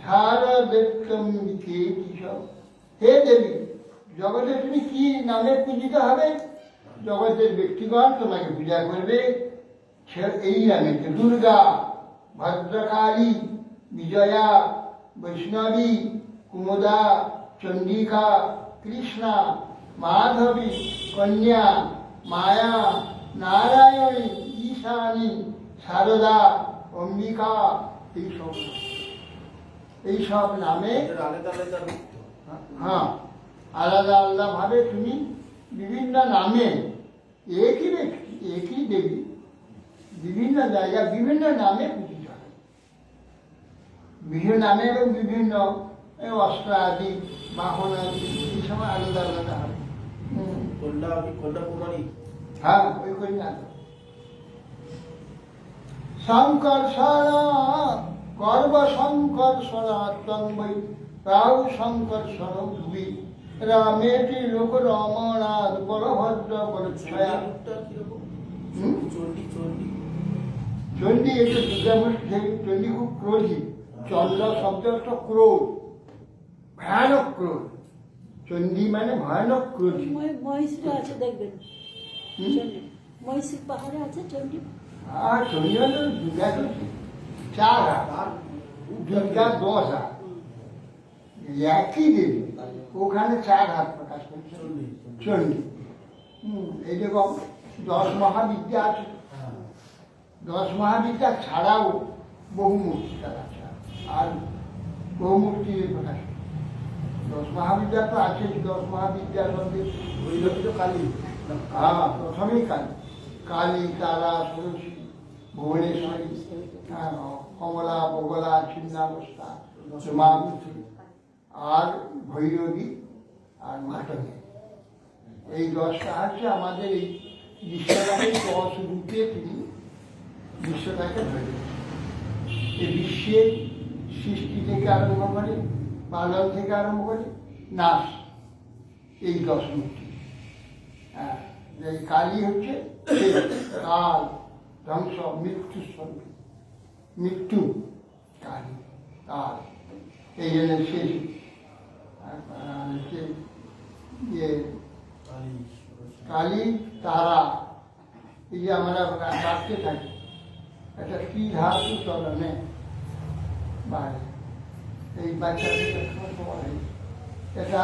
ধারদত্তম্বিকে কিশোর। হে দেবী, জগতে তুমি কি নামে পূজিত হবে? জগতের ব্যক্তিগণ তোমাকে পূজা করবে এই নামে, দুর্গা, ভদ্রকালী, বিজয়া, বৈষ্ণবী, কুমুদা, চন্ডিকা, কৃষ্ণা, মাধবী, কন্যা, মায়া, নারায়ণী, ঈশানী, শারদা, অম্বিকা, এইসব নামে, হ্যাঁ, আলাদা আলাদা ভাবে তুমি বিভিন্ন নামে, একই ব্যক্তি, একই দেবী বিভিন্ন জায়গায় বিভিন্ন নামে পূজিত হয়। বিভিন্ন নামে এবং বিভিন্ন অস্ত্র আদি, বাহন আদি, এই সময় আলাদা আলাদা হয়। হ্যাঁ, ওই করি না। শঙ্কর সরা গর্ব শঙ্কর সনাতন বৈ রাহু শঙ্কর সরভুবি রামেটি লোক রমনাথ বলভদ্র বলছয়া। চণ্ডী, এটা দুর্গামূর্তি। চণ্ডী খুব ক্রোধী। চন্দ্র শব্দ একটা ক্রোধ, ভয়ানক ক্রোধ। চণ্ডী মানে ভয়ানক ক্রোধী। মহিষরা আছে দেখবেন, মহিষের পাহাড়ে আছে চণ্ডী। আর চণ্ডী হলো দুর্গা 4 হাত, দুর্গা 10 হাত, একই দেবী, ওখানে 4 হাত প্রকাশ করছে চণ্ডী। এইরকম 10 মহাবিদ্যা আছে। 10 মহাবিদ্যা ছাড়াও বহু মূর্তি তার আছে, আর বহু মূর্তি প্রকাশ। 10 মহাবিদ্যা তো আছে। 10 মহাবিদ্যার মধ্যে কালী, হ্যাঁ, প্রথমেই কালী, কালী, তারা, সরস্বতী, ভুবনেশ্বরী, কমলা, বগলা, ছিন্নাবস্থা, মা, আর ভৈরবী, আর মাটনী। এই 10টা হচ্ছে আমাদের এই বিশ্বটাকে 10 রূপে তিনি বিশ্বটাকে ধরে। এই বিশ্বের সৃষ্টি থেকে আরম্ভ করে, পালন থেকে আরম্ভ করে নাশ, এই 10 মূর্তি। হ্যাঁ, এই কালী হচ্ছে কাল, ধ্বংস, মৃত্যু স্বরূপ, মৃত্যু কালী, কাল। এই জন্য শেষ কালী, তারা, এই যে আমরা ডাকতে থাকি, একটা কি ধাতু চলনে বাইরে, এই বাচ্চাদের সময় এটা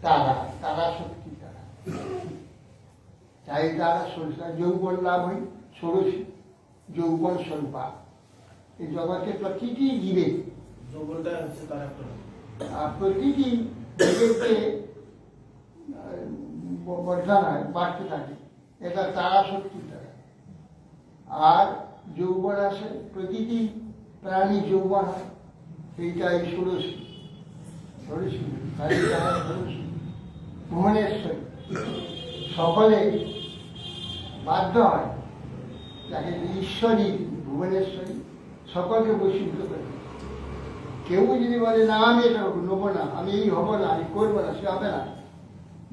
তারা, তারা শক্তি, তারা। তাই তারা সরষা যৌবন লাভ হই, ষোড়শী যৌবন স্বরূপা। এই জগতের প্রতিটি জীবে, প্রতিটি জীবেতে বর্ধন হয়, বাড়তে থাকে, এটা তারা শক্তি, তারা। আর যৌবন আসে, প্রতিটি প্রাণী যৌবন হয়, এইটা এই ষোড়শী, ষোড়শী, ষোড়শী ভুবনেশ্বরী। সকলে বাধ্য হয় যাকে ঈশ্বরী, ভুবনেশ্বরী, সকলকে বৈশুদ্ধ করে। কেউ যদি বলে না আমি এটা নেবো না, আমি এই হবো না, আমি করবো না, সে হবে না।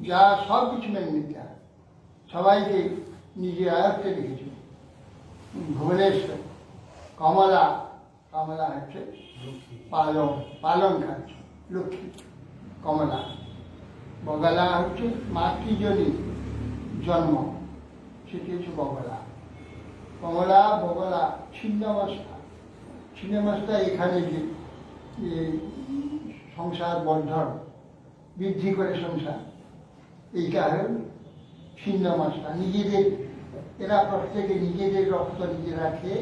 যা সব কিছু মেনে নিতে হয়, সবাইকে নিজে আয়ত্তে রেখেছে। ভুবনেশ্বর, কমলা, কমলা হচ্ছে পালন, পালন খাচ্ছে লক্ষ্মী, কমলা। বগলা হচ্ছে মাতৃজনী জন্ম, সেটি হচ্ছে বগলা। কমলা বগলা ছিন্নমস্তা। ছিন্নমস্তা এখানে যে সংসার বর্ধন বৃদ্ধি করে সংসার, এইটা হল ছিন্নমস্তা। নিজেদের এরা প্রত্যেকে নিজেদের রক্ত নিজেরা খেয়ে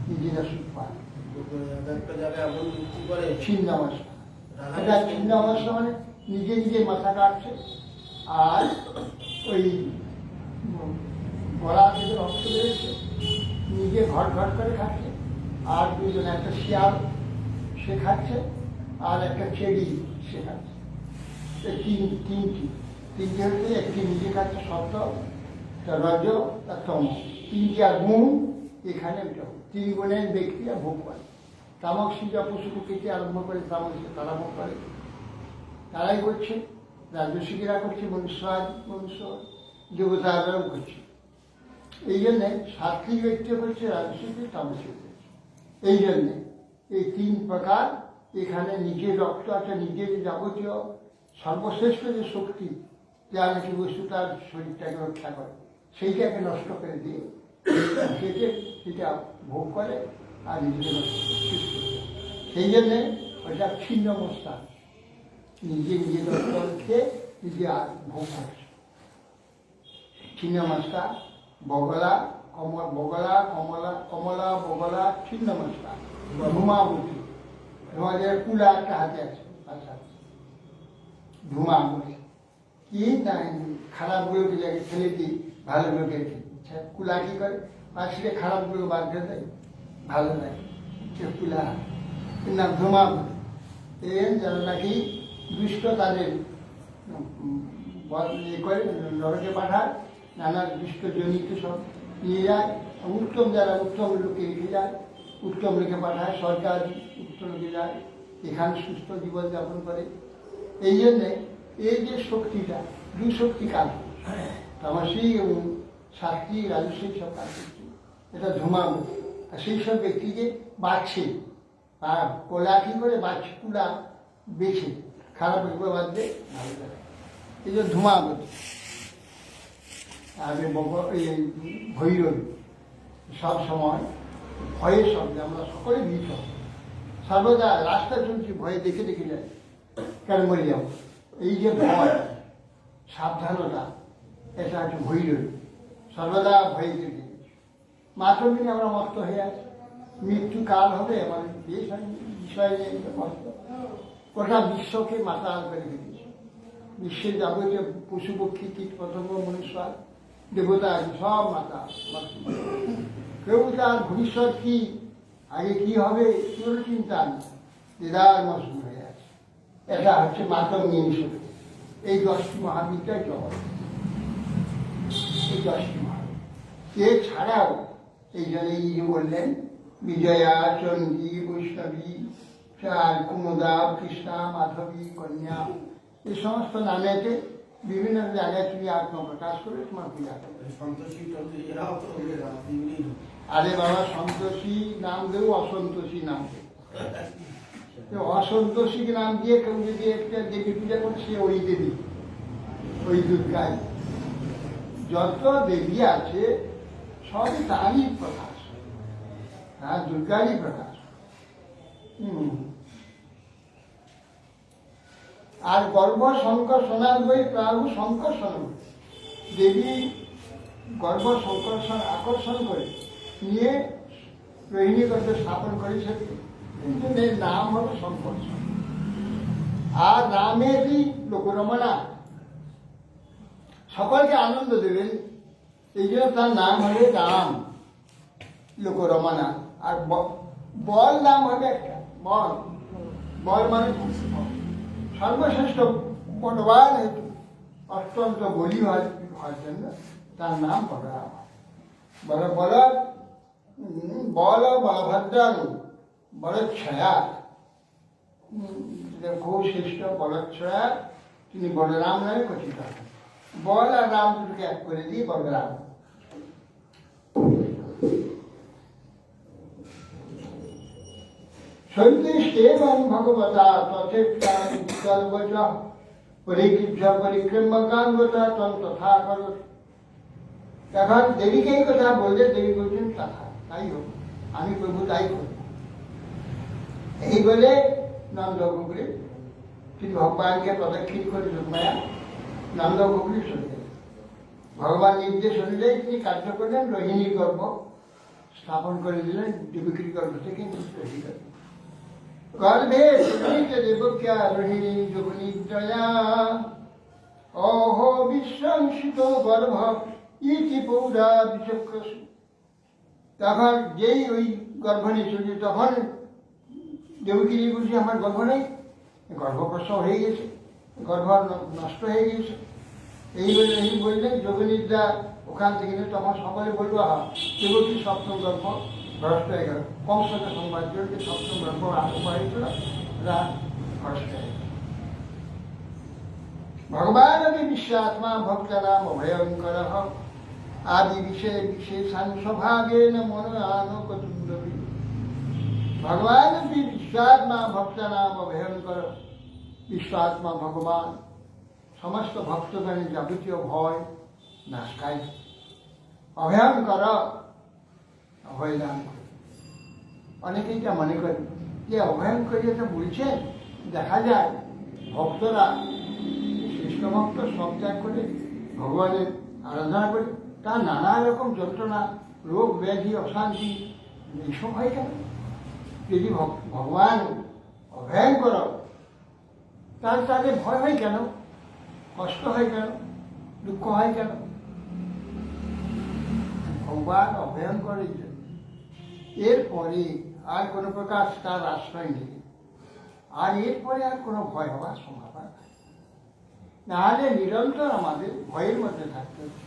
নিজেরা সুখ পায়। ছিন্নমস্তা, এটা ছিন্নমস্তা মানে নিজে নিজে মাথা কাটছে আর ওই গলা থেকে রক্ত বেরোচ্ছে, নিজে ঘট ঘট করে খাচ্ছে, আর দুজন একটা শিয়াল সে খাচ্ছে আর একটা চেড়ি সে খাচ্ছে। তিনটি হচ্ছে, একটি নিজে খাচ্ছে সত্য, রজ তার তম, তিনটি আর গুণ এখানে তিন গুণের ব্যক্তিরা ভোগ করে। তামক সিজা পশু পক্ষীকে আরম্ভ করে তামক তারা ভোগ করে, তারাই করছে। রাজস্বীরা করছে, মনুষ্য দেবতারাও করছে। এই জন্যে সাত্বিক ব্যক্তি করছে, রাজস্বী তামসিক করছে। এই জন্যে এই তিন প্রকার এখানে নিজের রক্ত আছে, নিজের যাবতীয় সর্বশ্রেষ্ঠ যে শক্তি যা নাকি বস্তু তার শরীরটাকে রক্ষা করে, সেইটাকে নষ্ট করে দিয়ে সেটা ভোগ করে আর নিজেকে নষ্ট করে। সেই জন্যে ওইটা ছিন্নমস্তা, নিজে নিজে রক্ত খেয়ে নিজে আর ভোগ করছে। ছিন্নমস্তা বগলা কমলা বগলা ছিন্নমস্তা ধূমাবতী। তোমাদের কুলা একটা হাতে আছে, আচ্ছা ধূমাবতী কি না খারাপগুলোকে যাকে ফেলে দিই ভালোগুলোকে কুলা কি করে পাশে খারাপগুলো বাদ দিয়ে দেয়, ভালো লাগে সে কুলা, নাম ধূমাবতী। এর যেন নাকি দুষ্ট তাদের করে নরকে পাঠায়, নানা দুষ্ট জনিকে সব নিয়ে যায়, উত্তম যারা উত্তম লোকে রেখে যায়, উত্তম লোকে পাঠায়, সরকার উত্তম লোকে যায়, এখানে সুস্থ জীবনযাপন করে। এই জন্যে এই যে শক্তিটা দুই শক্তি কাজ, তামসিক এবং সাত্বিক রাজস্বিক সব কাজ করছে, এটা ধূমাবতী। আর সেই সব ব্যক্তিকে বাঁচছে, আর কোলা কি করে বাঁচছে, কুলা বেছে খারাপ বাদ দিয়ে ভালো লাগে, এই যে ধূমাবতী। আর ভৈরবী সব সময় ভয়ের শব্দে আমরা সকলে ভীত, সর্বদা রাস্তা চলছি ভয়ে দেখে দেখে যায়, কেন মরে যাব। এই যে ভয় সাবধানতা, এটা হচ্ছে ভৈরবী, সর্বদা ভয়ে দেখে মাত্র দিনে আমরা মস্ত হয়ে আছি, মৃত্যু কাল হবে আমাদের বিষয় নেই মস্ত। গোটা বিশ্বকে মাতাল করে দিয়েছে, বিশ্বের যাবতীয় পশু পক্ষী কীট পতঙ্গ মনুষ্য দেবতা আছে সব মাতা। কেউ তার ভবিষ্যৎ কি আগে কি হবে কেউ চিন্তা নেই, দিদার মস্ত হয়ে আছে। এটা হচ্ছে মাতঙ্গিনী শক্তি, এই 10টি মহাবিদ্যার জগৎ, এই 10টি মহাবিদ্যা। এছাড়াও এই জন্য এই বললেন বিজয়া, চণ্ডী, বৈষ্ণবী, কুমুদা, কৃষ্ণা, মাধবী, কন্যা, এই সমস্ত নামেতে বিভিন্ন জায়গায় তুমি আত্মপ্রকাশ করে তোমার পূজা করবে। আরে বাবা, সন্তোষী নাম দেব, অসন্তোষী নাম দেব। অসন্তোষী নাম দিয়ে কেউ যদি একটা দেবী পূজা করে, সে ওই দেবী, ওই দুর্গাই। যত দেবী আছে সবই তারই প্রকাশ, হ্যাঁ দুর্গারই প্রকাশ। আর গর্ভ শঙ্কর সোনার বই প্রাহু শঙ্কর সোনার দেবী গর্ভ শঙ্কর আকর্ষণ করে নিয়ে রোহিণী গর্ভে স্থাপন করেছে, এর নাম হলো শঙ্কর। আর রামেরই লোকরমনা, সকলকে আনন্দ দেবেন, এই জন্য তার নাম হবে রাম লোকরমনা। আর বল নাম হবে একটা, বল, বল মানে সর্বশ্রেষ্ঠ বলবান হেতু, অত্যন্ত বলি হওয়ার জন্য তার নাম বলরাম। বল বলভদ্রানু বলচ্ছয়া, খুব শ্রেষ্ঠ বলচ্ছয়া, তিনি বলরাম নামে কথিত। বল আর রাম দুটোকে এক করে দিয়ে বলরাম। সন্তুষ্টেবং ভগবতা তথেপ্য পরিক্রম্যকাঙ্গতা তং তথা করত। এখন দেবীকে এই কথা বললে দেবী বলছেন তাই হোক, আমি প্রভু তাই করি। এই বলে নন্দ গুগলি তিনি ভগবানকে প্রদক্ষিণ করে যোগমায়া নন্দ গুগলি চলে গেলেন। ভগবান নির্দেশ অনুযায়ী তিনি কার্য করলেন, রোহিণীর গর্ভ স্থাপন করে দিলেন, দেবকীর গর্ভ থেকে রোহিণী গর্ভে দেবক্যা রোহিণী যোগনিদ্রয়া অহো বিশ্বংসিত গর্ভ ইতি পৌরা বিচক্ষসু। তখন যেই ওই গর্ভ নিয়ে চলছে তখন দেবকী বলছে আমার গর্ভ নেই, গর্ভপ্রসব হয়ে গেছে, গর্ভ নষ্ট হয়ে গেছে। এই বললেন যোগনিদ্রা ওখান থেকে তখন সকলে বলবো দেবকী সপ্তম গর্ভ ভ্রষ্ট হয়ে গেল। কংসকে সংবাদ জন্য সপ্তম গর্ভ আরম্ভ হয়েছিল, ভ্রষ্ট হয়ে গেল। ভগবান বিশ্বাত্মা ভক্ত নাম ভয়ঙ্কর আদি বিশেষ বিশেষান স্বভাবে মনোয়ান কতুন্দবী। ভগবান বিশ্বাত্মা ভক্ত নাম ভয়ঙ্কর। বিশ্বাত্মা ভগবান সমস্ত ভক্তগণের যাবতীয় ভয় নাশকায়, অভয়ঙ্কর অভয় দান করে। অনেকেই তা মনে করে যে অভয়ঙ্কর যেটা বলছেন, দেখা যায় ভক্তরা শ্রেষ্ঠ ভক্ত সব ত্যাগ করে ভগবানের আরাধনা করে, তার নানা রকম যন্ত্রণা, রোগ ব্যাধি, অশান্তি এসব হয় কেন? যদি ভগবান অভয়ঙ্কর তাদের ভয় হয় কেন, কষ্ট হয় কেন, দুঃখ হয় কেন? ভগবান অভয়ঙ্করের জন্য এরপরে আর কোনো প্রকার তার আশ্রয় নেই, আর এরপরে আর কোনো ভয় হওয়ার সম্ভাবনা নাই। নাহলে নিরন্তর আমাদের ভয়ের মধ্যে থাকতে হবে।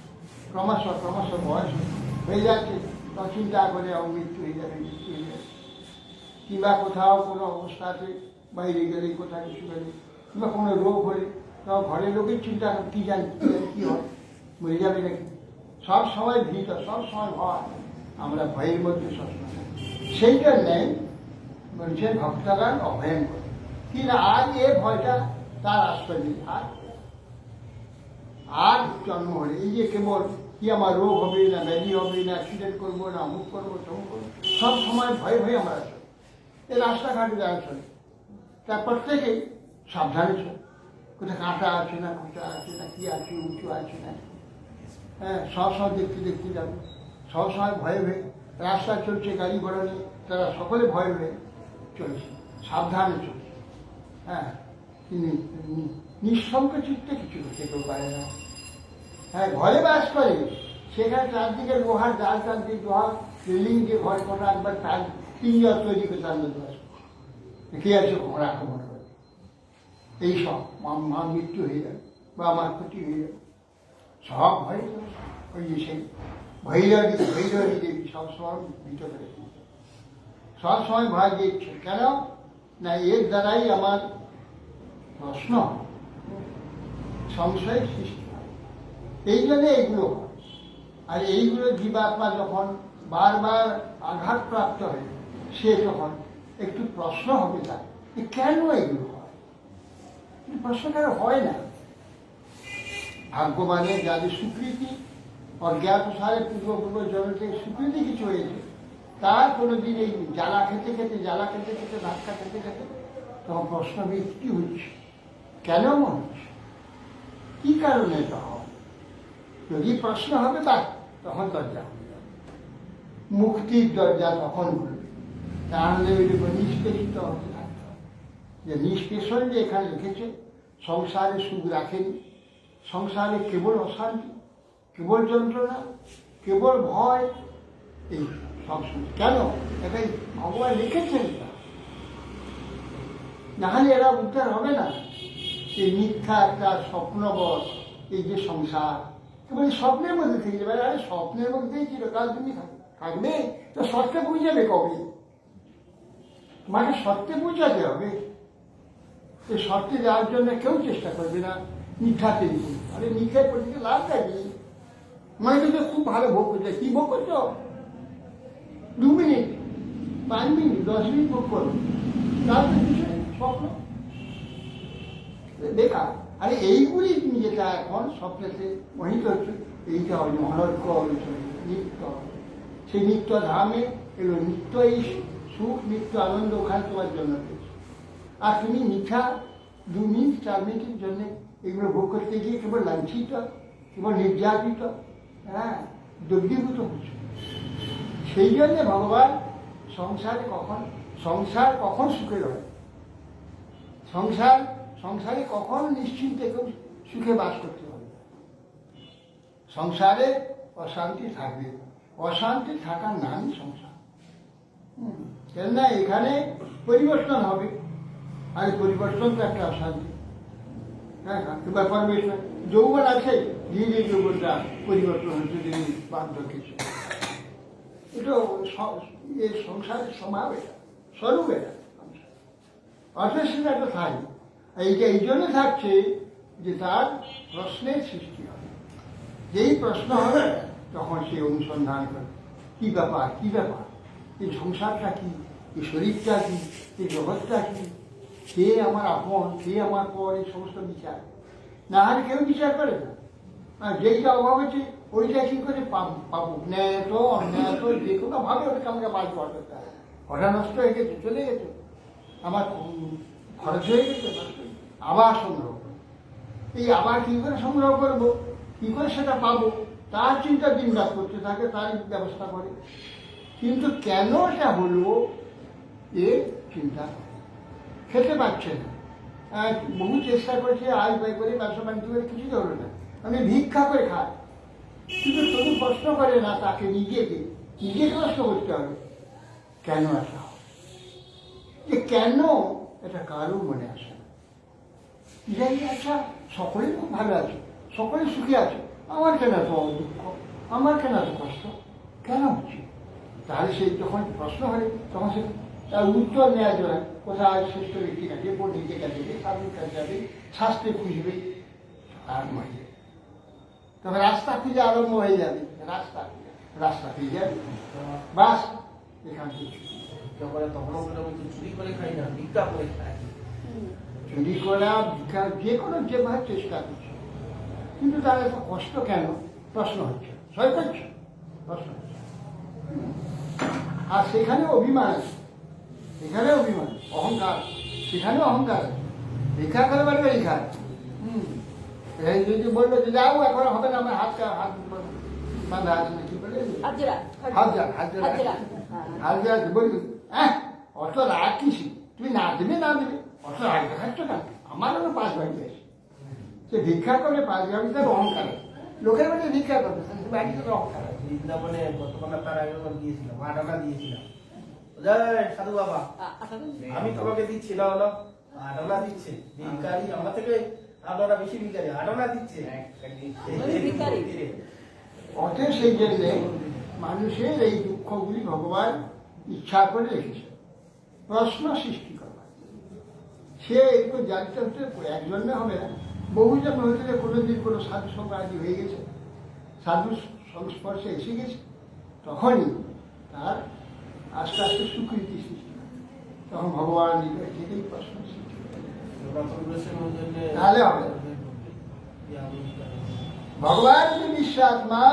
ক্রমশ ক্রমশ বয়স হয়ে যাচ্ছে, তো চিন্তা করে মৃত্যু হয়ে যাবে, মৃত্যু হয়ে যাবে। কিংবা কোথাও কোনো অবস্থাতে বাইরে গেলে, কোথাও কিছু গেলে, কিংবা কোনো রোগ হলে, তখন ঘরের লোকের চিন্তা কি জানি কি হয়, মরে যাবে নাকি। সব সময় ভীত, সব সময় ভয়, আমরা ভয়ের মধ্যে সবসময়। সেই জন্যে বলছেন ভক্তগণ অভয়ঙ্কর। কিন্তু আজ এ ভয়টা তার আশ্রয় নেই। আর জন্ম হলে এই যে কেবল কি আমার রোগ হবে না, ব্যাধি হবে না, অ্যাক্সিডেন্ট করবো না, অমুক করবো তমুক করবো, সব সময় ভয়ে ভয়ে আমরা চলি। এই রাস্তাঘাটে যারা চলে তার প্রত্যেকেই সাবধানে চলে। কোথায় কাঁটা আছে না, খোঁচা আছে না, কি আছে, উঁচু আছে না, হ্যাঁ সব দেখতে দেখতে যাবে। সবসময় ভয়ে ভয়ে রাস্তা চলছে, গাড়ি ঘোড়া নিয়ে তারা সকলে ভয়ে ভয়ে চলছে, সাবধানে চলছে। হ্যাঁ, নিঃসঙ্গ চিত্তে কিছু হতে কেউ পারে না। হ্যাঁ, ঘরে বাস করে, সেখানে চারদিকে লোহার জাল, চারদিকে লোহার রেলিং দিয়ে ঘর করা, একবার তার তিনজন তৈরি করে তার মধ্যে বাস করে। কে আছে ঘোড়া আক্রমণ করে, এইসব মা মৃত্যু হয়ে যাবে বা আমার ক্ষতি হয়ে যাবে, সব ভয়। ওই যে সেই ভৈরবী দেবী সবসময় ভীত করে, সবসময় ভয় দিচ্ছে। কেন না এর দ্বারাই আমার প্রশ্ন সংশয় সৃষ্টি হয়, এই জন্য এইগুলো হয়। আর এইগুলো জীবাত্মা যখন বারবার আঘাতপ্রাপ্ত হয়, সে যখন একটু প্রশ্ন হবে তার কেন এগুলো হয়, প্রশ্ন কেন হয় না। ভাগ্যবানের যাদের স্বীকৃতি, অজ্ঞাত সারে পূর্ব জন্ম থেকে স্বীকৃতি কিছু হয়েছে, তার কোনোদিন এই জ্বালা খেতে খেতে ধাক্কা খেতে খেতে তখন প্রশ্ন কি হচ্ছে, কেন মনে হচ্ছে, কি কারণে এটা হয়। যদি প্রশ্ন হবে তার তখন দরজা হবে, মুক্তির দরজা তখন খুলবে। তাহলে ওইটুকু নিষ্পেষিত হতে থাকতে হবে, যে নিষ্পেষণ যে এখানে লিখেছে, সংসারে সুখ রাখেনি, সংসারে কেবল অশান্তি, কেবল যন্ত্রণা, কেবল ভয়, এই সব কেন এটাই ভগবান লিখেছেন। নাহলে এরা উদ্ধার হবে না। এই মিথ্যা একটা স্বপ্নবৎ এই যে সংসার, কেবল স্বপ্নের মধ্যে থেকে যাবে। আরে স্বপ্নের মধ্যেই চিরকাল তুমি থাকবে, তো সত্যে বুঝাবে কবে? তোমাকে সত্যে বুঝাতে হবে। এই সত্যে যাওয়ার জন্য কেউ চেষ্টা করবে না, মিথ্যাতে। আরে মিথ্যার প্রতি লাভ থাকবে। মনে করছে খুব ভালো ভোগ করছে, কি ভোগ করছো? 2 মিনিট, 5 মিনিট, 10 মিনিট ভোগ করো, তারপরে স্বপ্ন বেকার। আরে এইগুলি তুমি যেটা এখন স্বপ্নেতে মোহিত হচ্ছে, এইটা হল অনর্ক নিত্য। সেই নিত্য ধামে এলো নিত্য এই সুখ, নিত্য আনন্দ ওখানে তোমার জন্য পেয়েছে। আর তুমি মিঠা 2 মিনিট 4 মিনিটের জন্য এগুলো ভোগ করতে গিয়ে কেবল লাঞ্ছিত, কেবল নির্যাতিত, হ্যাঁ, দগ্ধীভূত হচ্ছে। সেই জন্য ভগবান সংসার কখন সুখের হয়, সংসারে কখন নিশ্চিন্তে কেউ সুখে বাস করতে হবে। সংসারে অশান্তি থাকবে, অশান্তি থাকার নামই সংসার। কেননা এখানে পরিবর্তন হবে, আর পরিবর্তন তো একটা অশান্তি। হ্যাঁ, এবার পরমেশ্বর যৌবন আছে, ধীরে ধীরে যৌবনটা পরিবর্তন হচ্ছে, তিনি বাধ্য কিছু। এটা সংসারের স্বভাব, এটা স্বরূপ, এটা অর্থাৎ সেটা একটা থাকে। এইটা এই জন্য থাকছে যে তার প্রশ্নের সৃষ্টি হবে। যেই প্রশ্ন হবে তখন সে অনুসন্ধান করে, কি ব্যাপার, কি ব্যাপার, এই সংসারটা কি, এই শরীরটা কি, এই জগৎটা কি, কে আমার আপন, কে আমার পর, এই সমস্ত বিচার না হলে কেউ বিচার করে না। আর যেইটা অভাব হচ্ছে ওইটা কি করে পাবো, ন্যায় তো অন্যায় তো যে কোনো ভাবে ওটাকে আমাকে বাদ করতে হবে। ঘটা নষ্ট হয়ে গেছে, চলে গেছে, আমার খরচ হয়ে গেছে, আবার সংগ্রহ করবো। এই আবার কি করে সংগ্রহ করবো, কি করে সেটা পাবো, তার চিন্তা দিন রাত করতে থাকে, তার ব্যবস্থা করে। কিন্তু কেন এটা হলো এ চিন্তা খেতে পারছে না। বহু চেষ্টা করেছে, আয় ব্যয় করে, ব্যবসা বাণিজ্য করে, কিছু ধরো না, আমি ভিক্ষা করে খাই। কিন্তু তবু প্রশ্ন করে না তাকে, নিজেকে প্রশ্ন করতে হবে, কেন এটা হয়, যে কেন এটা কারো মনে আসে না। যাই, আচ্ছা সকলেই খুব ভালো আছে, সকলে সুখী আছে, আমার কেন এত দুঃখ, আমার কেন এত কষ্ট, কেন হচ্ছে? তাহলে সেই যখন প্রশ্ন হয় তখন সে তার উত্তর নেওয়া যায়, কোথায় শ্রেষ্ঠ ব্যক্তি কাছে, পণ্ডিতের কাছে যাবে, সাধুর কাছে যাবে, শাস্ত্রে খুঁজবে, আরম্ভ হয়ে যাবে। তবে রাস্তা খুঁজে আরম্ভ হয়ে যাবে, রাস্তা খুঁজে যাবে, বাস এখান থেকে চুরি করে খাই না, ভিক্ষা করে খাই। চুরি করা, ভিক্ষা, যে কোনো যেভাবে চেষ্টা করছে, কিন্তু তার এত কষ্ট কেন, প্রশ্ন হচ্ছে, সবাই করছে, প্রশ্ন হচ্ছে। আর সেখানে অভিমান আছে, সেখানে অভিমান, অহংকার, সেখানেও অহংকার আছে। ভিক্ষা করে পারবে, খায়, যদি বললো যে যাও এখন হবে না, আমার হাত বাঁধা আছে না, কি বলে হাজরা বলবি, হ্যাঁ অত রাগ কিসি, তুমি না দেবে, অত রাগ দেখাচ্ছ কেন, আমার ওরা 5 বাড়ি আছে, সে ভিক্ষা করে 5 বাড়ি, তার অহংকার আছে। লোকের বাড়ি ভিক্ষা করবে, বাড়িতে অহংকার আছে। বৃন্দাবনে গতকাল তার আগে দিয়েছিলাম, 8 টাকা দিয়েছিলাম, সাধু বাবা আমি তোমাকে দিচ্ছি, না হলো 8 টাকা দিচ্ছে ভিক্ষারি, আমার থেকে 8 টাকা বেশি ভিক্ষারি, 8 টাকা দিচ্ছে। অতএব সেই জন্য মানুষের এই দুঃখগুলি ভগবান ইচ্ছা করে রেখেছে, প্রশ্ন সৃষ্টি করবার। সে একটু জানতে হচ্ছে, একজন্য হবে না, বহুজন হয়েছে, কোনোদিন কোনো সাধু সঙ্গ আদি হয়ে গেছে, সাধুর সংস্পর্শে এসে গেছে, তখনই তার আস্তে আস্তে স্বীকৃতি সৃষ্টি হয়, তখন ভগবান হৃদয় থেকেই প্রশ্ন সৃষ্টি করে। তাহলে হবে ভগবান যে বিশ্বাত্মা,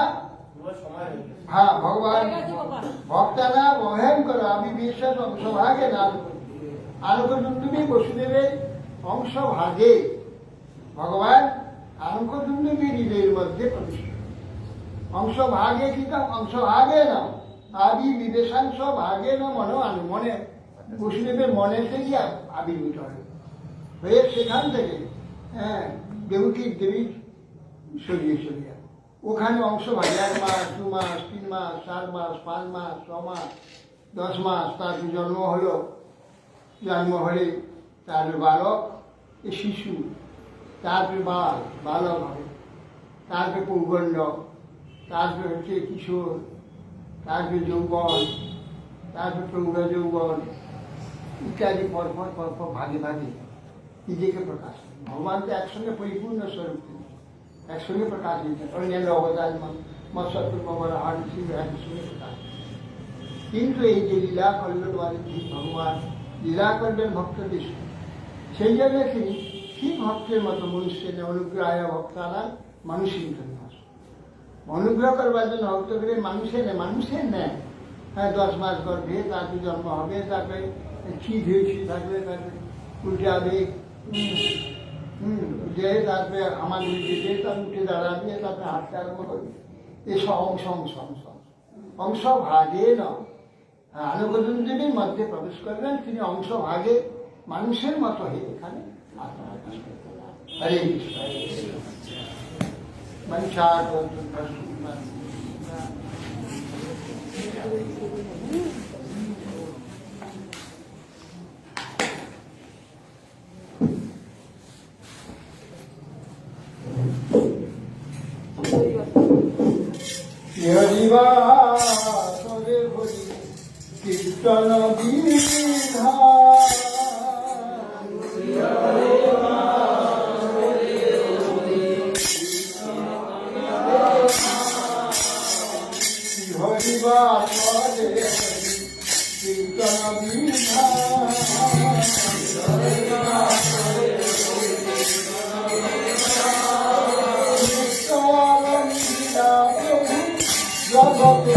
হ্যাঁ ভগবান ভক্তানা বহেন করো, আমি বিশ্বাস অংশভাগে দান করি, আলোকদুন্দুবী বসুদেবের অংশভাগে ভগবান আলোকদুন্দুবী হৃদয়ের মধ্যে প্রবেশ করে। অংশভাগে কি কাম, অংশভাগে না আবি বিবেশাংশ ভাগে না মনে বসুদেবের মনে থেকে আবির্ভূত হয়ে সেখান থেকে দেবকীর দেবীর সরিয়ে ওখানে অংশ ভাগে 1 মাস, 2 মাস, 3 মাস, 4 মাস, 5 মাস, 6 মাস, 10 মাস, তারপর জন্ম হলো, জন্ম হলে তারপরে বালক, এ শিশু, তারপরে বালক হবে, তারপরে পৌগণ্ড, তারপরে হচ্ছে কিশোর, তারপরে যৌবন, তারপরে প্রৌঢ় যৌবন ইত্যাদি পরপর ভাগে নিজেকে প্রকাশ। ভগবান তো একসঙ্গে পরিপূর্ণ স্বরূপ, একসঙ্গে প্রকাশ দিচ্ছেন, অন্যান্য অবদান একসঙ্গে প্রকাশ। কিন্তু এই যে লীলা করলেন ভগবান, লীলা করবেন ভক্তদের, সেই জন্য তিনি ঠিক ভক্তের মতো মনুষ্যের অনুগ্রহায় ভক্তারা মানুষই ধন্যবাদ অনুগ্রহ করবার জন্য ভক্ত করে মানুষের নেয়। হ্যাঁ 10 মাস গর্ভে তারপরে জন্ম হবে, তারপরে চিজ হয়েছি থাকবে, তারপরে উল্টে হবে, উঠে তারপরে আমাদের যেতে তার উঠে দাঁড়াবে, তারপরে হাঁটতে আরম্ভ করবে। এসব অংশ ভাগে নয়। আনুগোবিন্দের মধ্যে প্রবেশ করবেন, তিনি অংশ ভাগে মানুষের মতো হয়ে এখানে আত্মপ্রকাশ করতে পারেন। হরে কৃষ্ণ। মনসার হরিবাসরে হরি কীর্তন বিধান হরিবাসরে হরি কীর্তন বিধান জগতে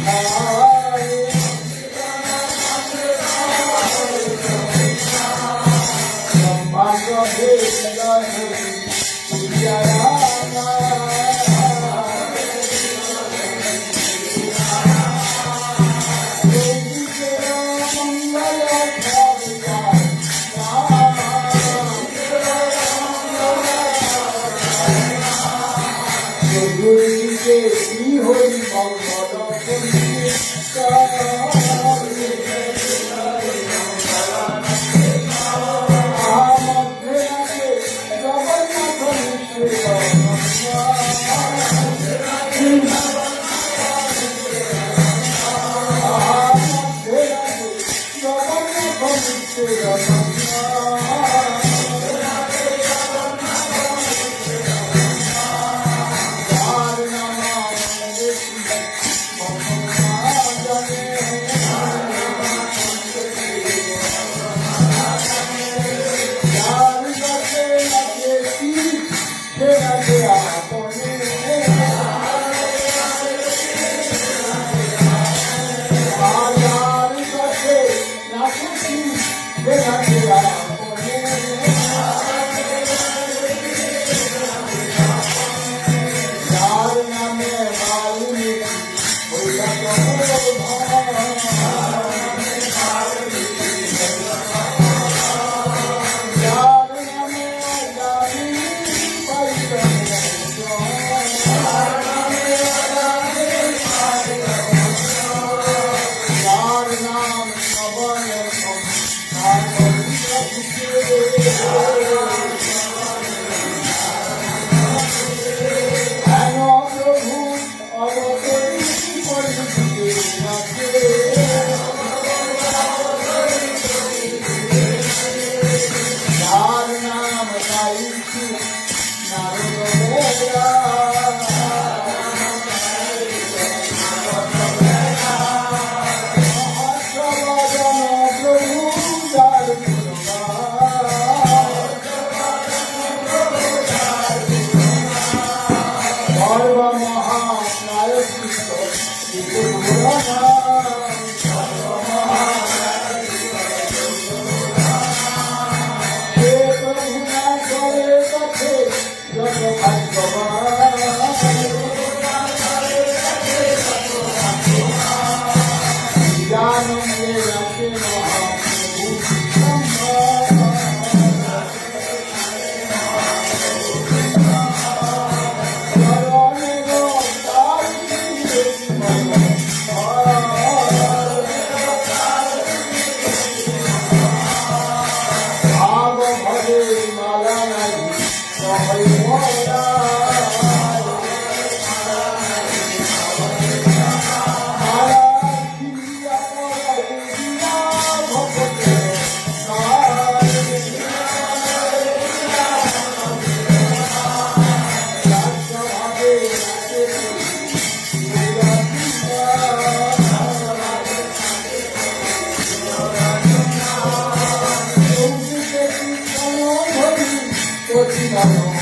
Hare Hare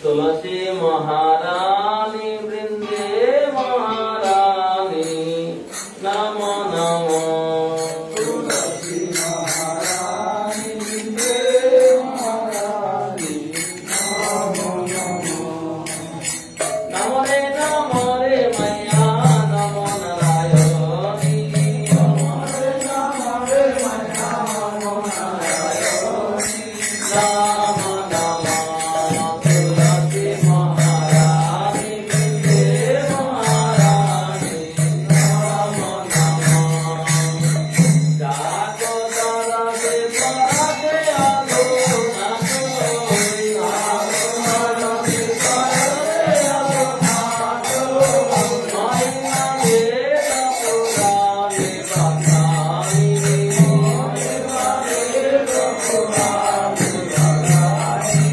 तुलसी महारानी वृंदे महारानी नमो नमो तुलसी महारानी वृंदे महारानी नमो नमो नमो रे मैया नमो नारायणी नमो रे मैया नमो नारायणी नमो नमो तुलसी महारानी वृंदे महारानी नमो नमो जाको दरदे पराते आलो नाचो जाको दरदे पराते आलो नाचो माया रे पुराने बताई माया रे पुराने बताई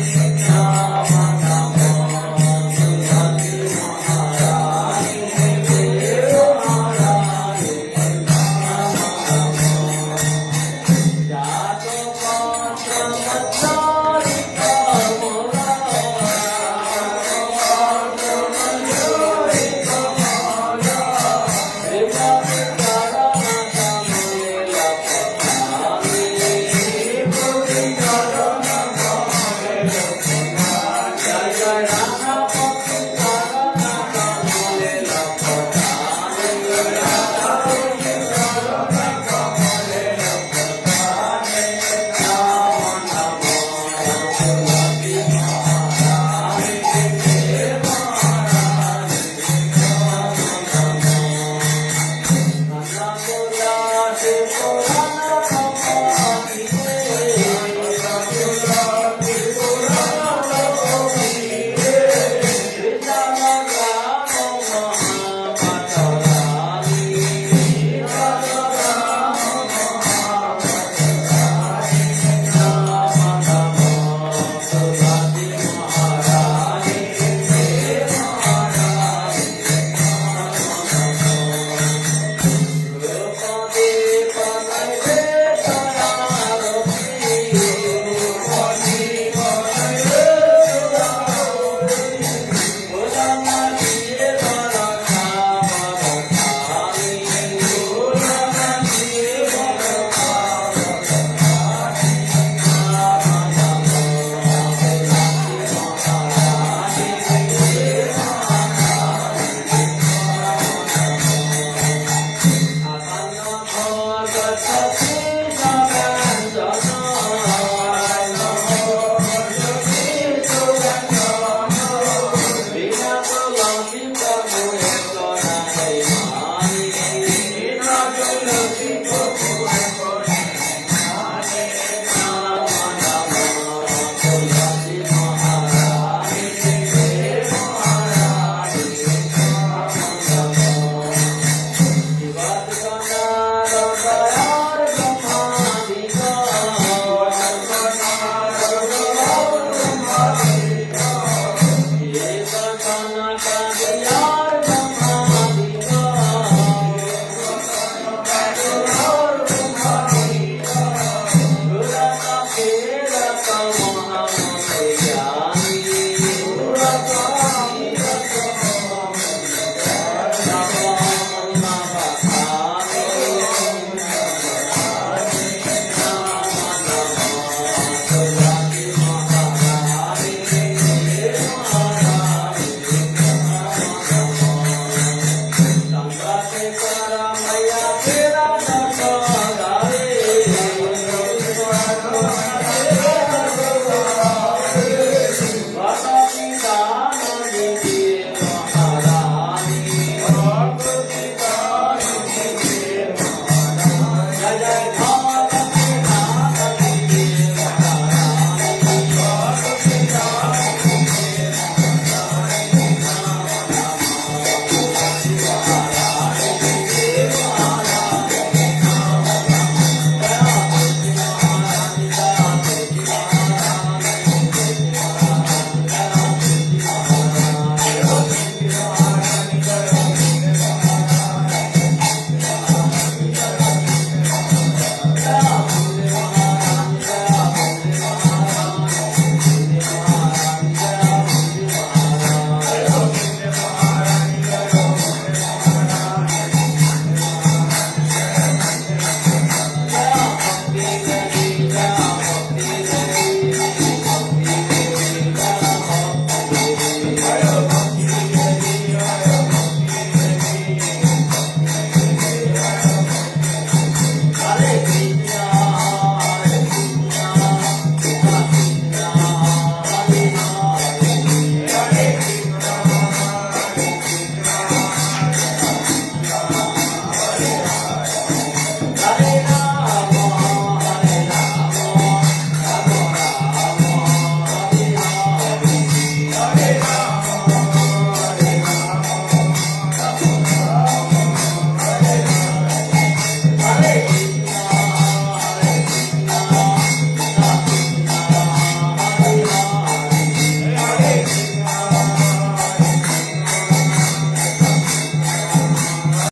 नमो नमो तुलसी महारानी वृंदे महारानी नमो नमो जातो पात्र मच्चारी कमला पात्र मच्चारी कमला देवा विकारा कमले लपटानी पूरी करना कमले लपटानी जय जय राधा भक्ति करना कमले लपटानी राधा भक्ति करना कमले लपटानी नमो नमो तुलसी महारानी वृंदे महारानी नमो Come on.